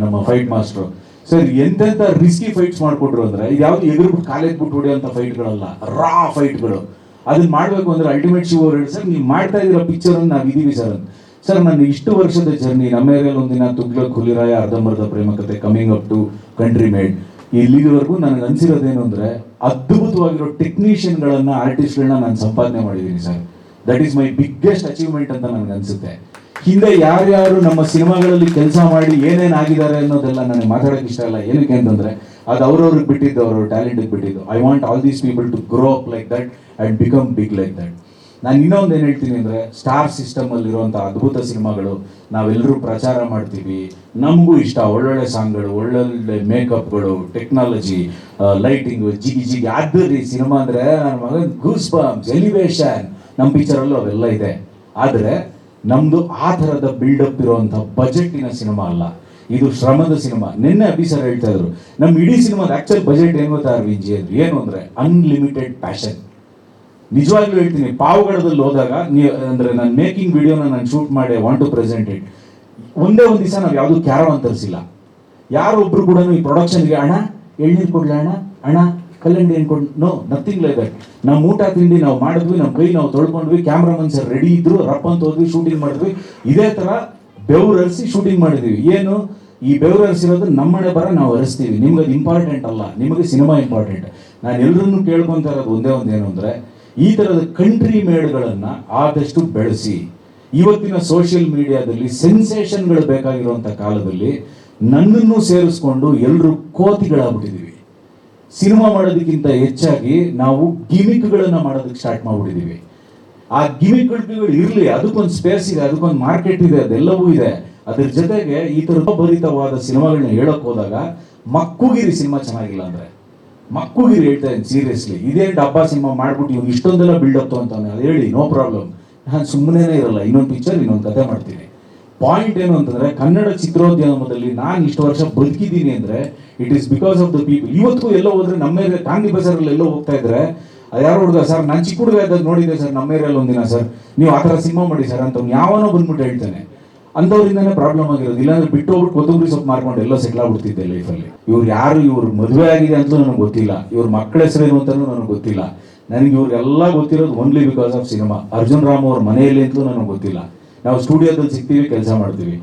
ನಮ್ಮ ಫೈಟ್ ಮಾಸ್ಟ್ರು. ಸರ್ ಎಂತೆಂಥ ರಿಸ್ಕಿ ಫೈಟ್ಸ್ ಮಾಡಿಕೊಟ್ರು ಅಂದರೆ ಇದು ಯಾವುದು ಎದುರುಬಿಟ್ಟು ಕಾಲೇಜ್ಬಿಟ್ಟು ಹೊಡೆಯೋಂಥ ಫೈಟ್ಗಳಲ್ಲ, ರಾ ಫೈಟ್ಗಳು. ಅದನ್ನ ಮಾಡಬೇಕು ಅಂದರೆ ಅಲ್ಟಿಮೇಟ್ ಶಿವು ಅವ್ರು ಹೇಳಿ, ಸರ್ ನೀವು ಮಾಡ್ತಾ ಇದ್ದೀರ ಪಿಕ್ಚರನ್ನು ನಾವು ಇದೀವಿ ಸರ್ ಅಂತ. ಸರ್ ನನ್ನ ಇಷ್ಟು ವರ್ಷದ ಜರ್ನಿ, ನಮ್ಮ ಏರಿಯಲ್ಲಿ ಒಂದಿನ Tughlaq Huliraya, Ardhambardha Premakathe, coming up to country made, ಇಲ್ಲಿವರೆಗೂ ನನಗೆ ಅನ್ಸಿರೋದೇನು ಅಂದರೆ ಅದ್ಭುತವಾಗಿರೋ ಟೆಕ್ನಿಷಿಯನ್ಗಳನ್ನು, ಆರ್ಟಿಸ್ಟ್ಗಳನ್ನ ನಾನು ಸಂಪಾದನೆ ಮಾಡಿದ್ದೀನಿ sir. That is my biggest achievement ಅಂತ ನನಗೆ ಅನಿಸುತ್ತೆ. ಹಿಂದೆ ಯಾರ್ಯಾರು ನಮ್ಮ ಸಿನಿಮಾಗಳಲ್ಲಿ ಕೆಲಸ ಮಾಡಿ ಏನೇನು ಆಗಿದ್ದಾರೆ ಅನ್ನೋದೆಲ್ಲ ನನಗೆ ಮಾತಾಡೋಕ್ಕೆ ಇಷ್ಟ ಇಲ್ಲ. ಏನಕ್ಕೆ ಅಂತಂದರೆ ಅದು ಅವ್ರವ್ರಿಗೆ ಬಿಟ್ಟಿದ್ದು, ಅವ್ರವ್ರ ಟ್ಯಾಲೆಂಟಿಗೆ ಬಿಟ್ಟಿದ್ದು. I want all these people to grow up like that and become big like that. ನಾನು ಇನ್ನೊಂದು ಏನು ಹೇಳ್ತೀನಿ ಅಂದರೆ, ಸ್ಟಾರ್ ಸಿಸ್ಟಮಲ್ಲಿರುವಂಥ ಅದ್ಭುತ ಸಿನಿಮಾಗಳು ನಾವೆಲ್ಲರೂ ಪ್ರಚಾರ ಮಾಡ್ತೀವಿ, ನಮಗೂ ಇಷ್ಟ, ಒಳ್ಳೊಳ್ಳೆ ಸಾಂಗ್ಗಳು, ಒಳ್ಳೊಳ್ಳೆ ಮೇಕಪ್ಗಳು, ಟೆಕ್ನಾಲಜಿ, ಲೈಟಿಂಗು, ಜಿಗಿ ಆದ್ರಿ ಸಿನಿಮಾ ಅಂದರೆ ನನ್ನ ಮಗನ ಗೂಸ್ ಬಂಪ್ಸ್, ಎಲಿವೇಶನ್, ನಮ್ಮ ಪಿಕ್ಚರಲ್ಲೂ ಅವೆಲ್ಲ ಇದೆ. ಆದರೆ ನಮ್ಮದು ಆ ಥರದ ಬಿಲ್ಡಪ್ ಇರುವಂಥ ಬಜೆಟಿನ ಸಿನಿಮಾ ಅಲ್ಲ, ಇದು ಶ್ರಮದ ಸಿನಿಮಾ. ನಿನ್ನೆ ಅಭಿ ಸರ್ ಹೇಳ್ತಾ ಇದ್ರು, ನಮ್ಮ ಇಡೀ ಸಿನಿಮಾದ ಆ್ಯಕ್ಚುಲ್ ಬಜೆಟ್ ಏನು ಗೊತ್ತಾ ಅರವಿಂದ್ ಅಂದ್ರು, ಏನು ಅಂದರೆ ಅನ್ಲಿಮಿಟೆಡ್ ಪ್ಯಾಷನ್. ನಿಜವಾಗ್ಲೂ ಹೇಳ್ತೀನಿ, ಪಾವಗಡದಲ್ಲಿ ಹೋದಾಗ ಅಂದರೆ ನನ್ನ ಮೇಕಿಂಗ್ ವಿಡಿಯೋನ ನಾನು ಶೂಟ್ ಮಾಡಿ ವಾಂಟ್ ಟು ಪ್ರೆಸೆಂಟ್ ಇಟ್. ಒಂದೇ ಒಂದು ದಿವಸ ನಾವು ಯಾವುದು ಕ್ಯಾರವಾನ್ ತರಿಸಿಲ್ಲ. ಯಾರೊಬ್ರು ಕೂಡ ಈ ಪ್ರೊಡಕ್ಷನ್ಗೆ ಅಣ್ಣ ಎಳ್ನೀರು ಕೊಡ್ಲ, ಅಣ್ಣ ಕಲ್ಲಂಡಿ ಅನ್ಕೊಂಡು, ನೋ, ನಥಿಂಗ್ ಲೈಕ್ ದಟ್. ನಮ್ಮ ಊಟ ತಿಂಡಿ ನಾವು ಮಾಡಿದ್ವಿ, ನಮ್ಮ ಕೈ ನಾವು ತೊಳ್ಕೊಂಡ್ವಿ, ಕ್ಯಾಮ್ರಾಮನ್ ಸರ್ ರೆಡಿ ಇದ್ರು, ರಪ್ಪ ಅಂತ ಹೋದ್ವಿ, ಶೂಟಿಂಗ್ ಮಾಡಿದ್ವಿ. ಇದೇ ಥರ ಬೆವರರಿಸಿ ಶೂಟಿಂಗ್ ಮಾಡಿದ್ವಿ. ಏನು ಈ ಬೆವರರಿಸಿರೋದು ನಮ್ಮನೆ ಬರ ನಾವು ಹರಿಸ್ತೀವಿ. ನಿಮ್ಗೆ ಅದು ಇಂಪಾರ್ಟೆಂಟ್ ಅಲ್ಲ, ನಿಮಗೆ ಸಿನಿಮಾ ಇಂಪಾರ್ಟೆಂಟ್. ನಾನು ಎಲ್ಲರನ್ನೂ ಕೇಳ್ಕೊತಾ ಇರೋದು ಒಂದೇ ಒಂದು ಏನು ಅಂದರೆ, ಈ ಥರದ ಕಂಟ್ರಿ ಮೇಡ್ಗಳನ್ನು ಆದಷ್ಟು ಬೆಳೆಸಿ. ಇವತ್ತಿನ ಸೋಷಿಯಲ್ ಮೀಡಿಯಾದಲ್ಲಿ ಸೆನ್ಸೇಷನ್ಗಳು ಬೇಕಾಗಿರುವಂಥ ಕಾಲದಲ್ಲಿ ನನ್ನನ್ನು ಸೇರಿಸ್ಕೊಂಡು ಎಲ್ಲರೂ ಕೋತಿಗಳಾಗ್ಬಿಟ್ಟಿದ್ದೀವಿ. ಸಿನಿಮಾ ಮಾಡೋದಕ್ಕಿಂತ ಹೆಚ್ಚಾಗಿ ನಾವು ಗಿಮಿಕ್ಗಳನ್ನು ಮಾಡೋದಕ್ಕೆ ಸ್ಟಾರ್ಟ್ ಮಾಡಿಬಿಟ್ಟಿದ್ದೀವಿ. ಆ ಗಿಮಿಕ್ಗಳು ಇರಲಿ, ಅದಕ್ಕೊಂದು ಸ್ಪೇಸ್ ಇದೆ, ಅದಕ್ಕೊಂದು ಮಾರ್ಕೆಟ್ ಇದೆ, ಅದೆಲ್ಲವೂ ಇದೆ. ಅದ್ರ ಜೊತೆಗೆ ಈ ಥರ ಭರಿತವಾದ ಸಿನಿಮಾಗಳನ್ನ ಹೇಳೋಕೆ ಹೋದಾಗ ಮಕ್ಕುಗಿರಿ ಸಿನಿಮಾ ಚೆನ್ನಾಗಿಲ್ಲ ಅಂದರೆ ಮಕ್ಕುಗಿರಿ ಹೇಳ್ತಾ ಇದ್ದೀನಿ ಸೀರಿಯಸ್ಲಿ. ಇದೇ ಡಬ್ಬಾ ಸಿನಿಮಾ ಮಾಡ್ಬಿಟ್ಟು ಇವ್ನು ಇಷ್ಟೊಂದೆಲ್ಲ ಬಿಲ್ಡಪ್ ಅಂತಾನೆ, ಅದು ಹೇಳಿ ನೋ ಪ್ರಾಬ್ಲಮ್, ನಾನು ಸುಮ್ಮನೆ ಇರಲ್ಲ, ಇನ್ನೊಂದು ಪಿಕ್ಚರ್ ಇನ್ನೊಂದು ಕತೆ ಮಾಡ್ತೀನಿ. ಪಾಯಿಂಟ್ ಏನು ಅಂತಂದರೆ, ಕನ್ನಡ ಚಿತ್ರೋದ್ಯಮದಲ್ಲಿ ನಾನು ಇಷ್ಟು ವರ್ಷ ಬದುಕಿದ್ದೀನಿ ಅಂದರೆ it is because of the people. ಇವತ್ತು ಎಲ್ಲೋ ಹೋದ್ರೆ ನಮ್ಮ ಏರಿಯಾ ಗಾಂಧಿ ಬಜಾರಲ್ಲಿ ಎಲ್ಲೋ ಹೋಗ್ತಾ ಇದ್ರೆ ಯಾರು ಹುಡುಗ ಸರ್, ನಾನು ಚಿಕ್ಕ ಹುಡುಗ ಇದ್ದಾಗ ನೋಡಿದ್ದೆ ಸರ್ ನಮ್ಮ ಏರಿಯಲ್ಲಿ ಒಂದಿನ, ಸರ್ ನೀವು ಆ ಥರ ಸಿನಿಮಾ ಮಾಡಿ ಸರ್ ಅಂತ ಯಾವನೋ ಬಂದ್ಬಿಟ್ಟು ಹೇಳ್ತಾನೆ. ಅಂಥವ್ರಿಂದನೇ ಪ್ರಾಬ್ಲಮ್ ಆಗಿರೋದು. ಇಲ್ಲಾಂದ್ರೆ ಬಿಟ್ಟು ಹೋಗ್ಬಿಟ್ಟು ಕೊತ್ತಂಬರಿ ಸೊಪ್ಪು ಮಾರ್ಕೊಂಡು ಎಲ್ಲ ಸೆಟ್ಲ್ ಆಗ್ಬಿಡ್ತಿದ್ದೆ ಲೈಫಲ್ಲಿ. ಇವ್ರು ಯಾರು, ಇವ್ರು ಮದುವೆ ಆಗಿದೆ ಅಂತಲೂ ನನಗೆ ಗೊತ್ತಿಲ್ಲ, ಇವ್ರ ಮಕ್ಕಳ ಹೆಸರೇನು ಅಂತಲೂ ನನಗೆ ಗೊತ್ತಿಲ್ಲ. ನನಗೆ ಇವ್ರಿಗೆಲ್ಲ ಗೊತ್ತಿರೋದು only because of cinema. Arjun Ram ಅವ್ರ ಮನೆಯಲ್ಲಿ ಅಂತಲೂ ನನಗೆ ಗೊತ್ತಿಲ್ಲ. ನಾವು ಸ್ಟುಡಿಯೋದಲ್ಲಿ ಸಿಗ್ತೀವಿ, ಕೆಲಸ ಮಾಡ್ತೀವಿ.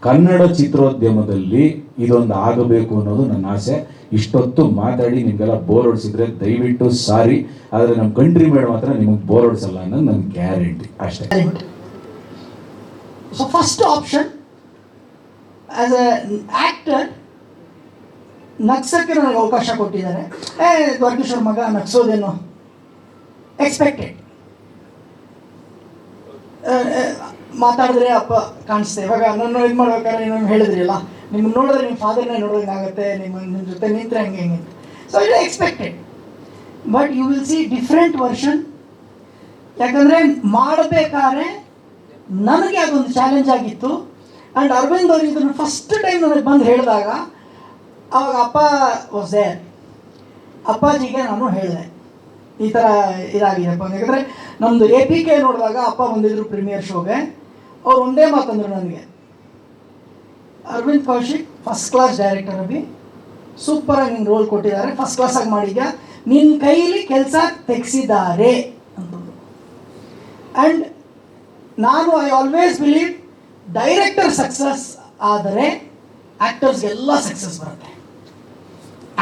ಕನ್ನಡ ಚಿತ್ರೋದ್ಯಮದಲ್ಲಿ ಇದೊಂದು ಆಗಬೇಕು ಅನ್ನೋದು ನನ್ನ ಆಸೆ. ಇಷ್ಟೊತ್ತು ಮಾತಾಡಿ ನಿಮಗೆಲ್ಲ ಬೋರ್ ಹೊಡಿಸಿದ್ರೆ ದಯವಿಟ್ಟು ಸಾರಿ, ಆದರೆ ನಮ್ಮ ಕಂಟ್ರಿ ಮೇಡ್ ಮಾತ್ರ ನಿಮಗೆ ಬೋರ್ ಹೊಡಿಸಲ್ಲ ಅನ್ನೋದು ನನ್ನ ಗ್ಯಾರಂಟಿ ಅಷ್ಟೇ. So first option as a actor, ನಗ್ಸಕ್ಕೆ ನನಗೆ ಅವಕಾಶ ಕೊಟ್ಟಿದ್ದಾರೆ. ದ್ವಾರಕೀಶ್ವರ್ ಮಗ ನಗ್ಸೋದೇನು ಎಕ್ಸ್ಪೆಕ್ಟೆಡ್. ಮಾತಾಡಿದ್ರೆ ಅಪ್ಪ ಕಾಣಿಸ್ತೆ. ಇವಾಗ ನನ್ನ ಇದು ಮಾಡ್ಬೇಕಾದ್ರೆ ನೀವು ಹೇಳಿದ್ರಿಲ್ಲ, ನಿಮ್ಮನ್ನು ನೋಡಿದ್ರೆ ನಿಮ್ಮ ಫಾದರ್ನೇ ನೋಡೋಂಗಾಗತ್ತೆ, ನಿಮ್ಮ ಜೊತೆ ನಿಂತರೆ ಹಂಗೆ ಹಿಂಗೆ. So it expected, but you will see different version. ಯಾಕಂದರೆ ಮಾಡಬೇಕಾದ್ರೆ ನನಗೆ ಅದೊಂದು ಚಾಲೆಂಜ್ ಆಗಿತ್ತು. ಆ್ಯಂಡ್ ಅರವಿಂದ್ ಅವರು ಇದನ್ನು ಫಸ್ಟ್ ಟೈಮ್ ನನಗೆ ಬಂದು ಹೇಳಿದಾಗ ಅವಾಗ ಅಪ್ಪ ವಾಸ್ ದೇರ್. ಅಪ್ಪಾಜಿಗೆ ನಾನು ಹೇಳಿದೆ ಈ ಥರ ಇದಾಗಿದೆಪ್ಪ. ಯಾಕಂದರೆ ನಮ್ಮದು APK ನೋಡಿದಾಗ ಅಪ್ಪ ಬಂದಿದ್ರು ಪ್ರೀಮಿಯರ್ ಶೋಗೆ. ಅವ್ರು ಒಂದೇ ಮಾತಂದ್ರು ನನಗೆ, Aravind Kaushik first class director Abhi, ಸೂಪರಾಗಿ ನಿನ್ನ ರೋಲ್ ಕೊಟ್ಟಿದ್ದಾರೆ, ಫಸ್ಟ್ ಕ್ಲಾಸಾಗಿ ಮಾಡಿದ್ಯಾ, ನಿನ್ನ ಕೈಲಿ ಕೆಲಸ ತೆಗೆಸಿದ್ದಾರೆ ಅಂತಂದು. ಆ್ಯಂಡ್ ನಾನು I always believe director success ಆದರೆ ಆ್ಯಕ್ಟರ್ಸ್ಗೆಲ್ಲ ಸಕ್ಸಸ್ ಬರುತ್ತೆ.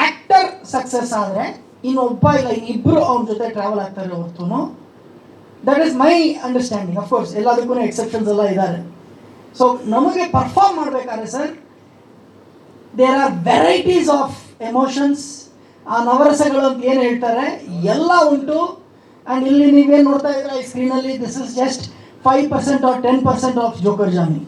ಆ್ಯಕ್ಟರ್ ಸಕ್ಸಸ್ ಆದರೆ ಇನ್ನೊಬ್ಬ ಇಲ್ಲ ಇನ್ನಿಬ್ಬರು ಅವ್ರ ಜೊತೆ ಟ್ರಾವೆಲ್ ಆಗ್ತಾರೆ ಹೊರತು. That is my understanding. Of course ಎಲ್ಲದಕ್ಕೂ ಎಕ್ಸೆಪ್ಷನ್ಸ್ ಎಲ್ಲ ಇದ್ದಾರೆ. ಸೊ ನಮಗೆ ಪರ್ಫಾರ್ಮ್ ಮಾಡಬೇಕಾದ್ರೆ sir, there are varieties of emotions. ಆ ನವರಸಗಳು ಅಂತ ಏನು ಹೇಳ್ತಾರೆ ಎಲ್ಲ ಉಂಟು. ಆ್ಯಂಡ್ ಇಲ್ಲಿ ನೀವೇನು ನೋಡ್ತಾ ಇದ್ರೆ ಈ ಸ್ಕ್ರೀನಲ್ಲಿ, this is just 5% or 10% of joker Johnny.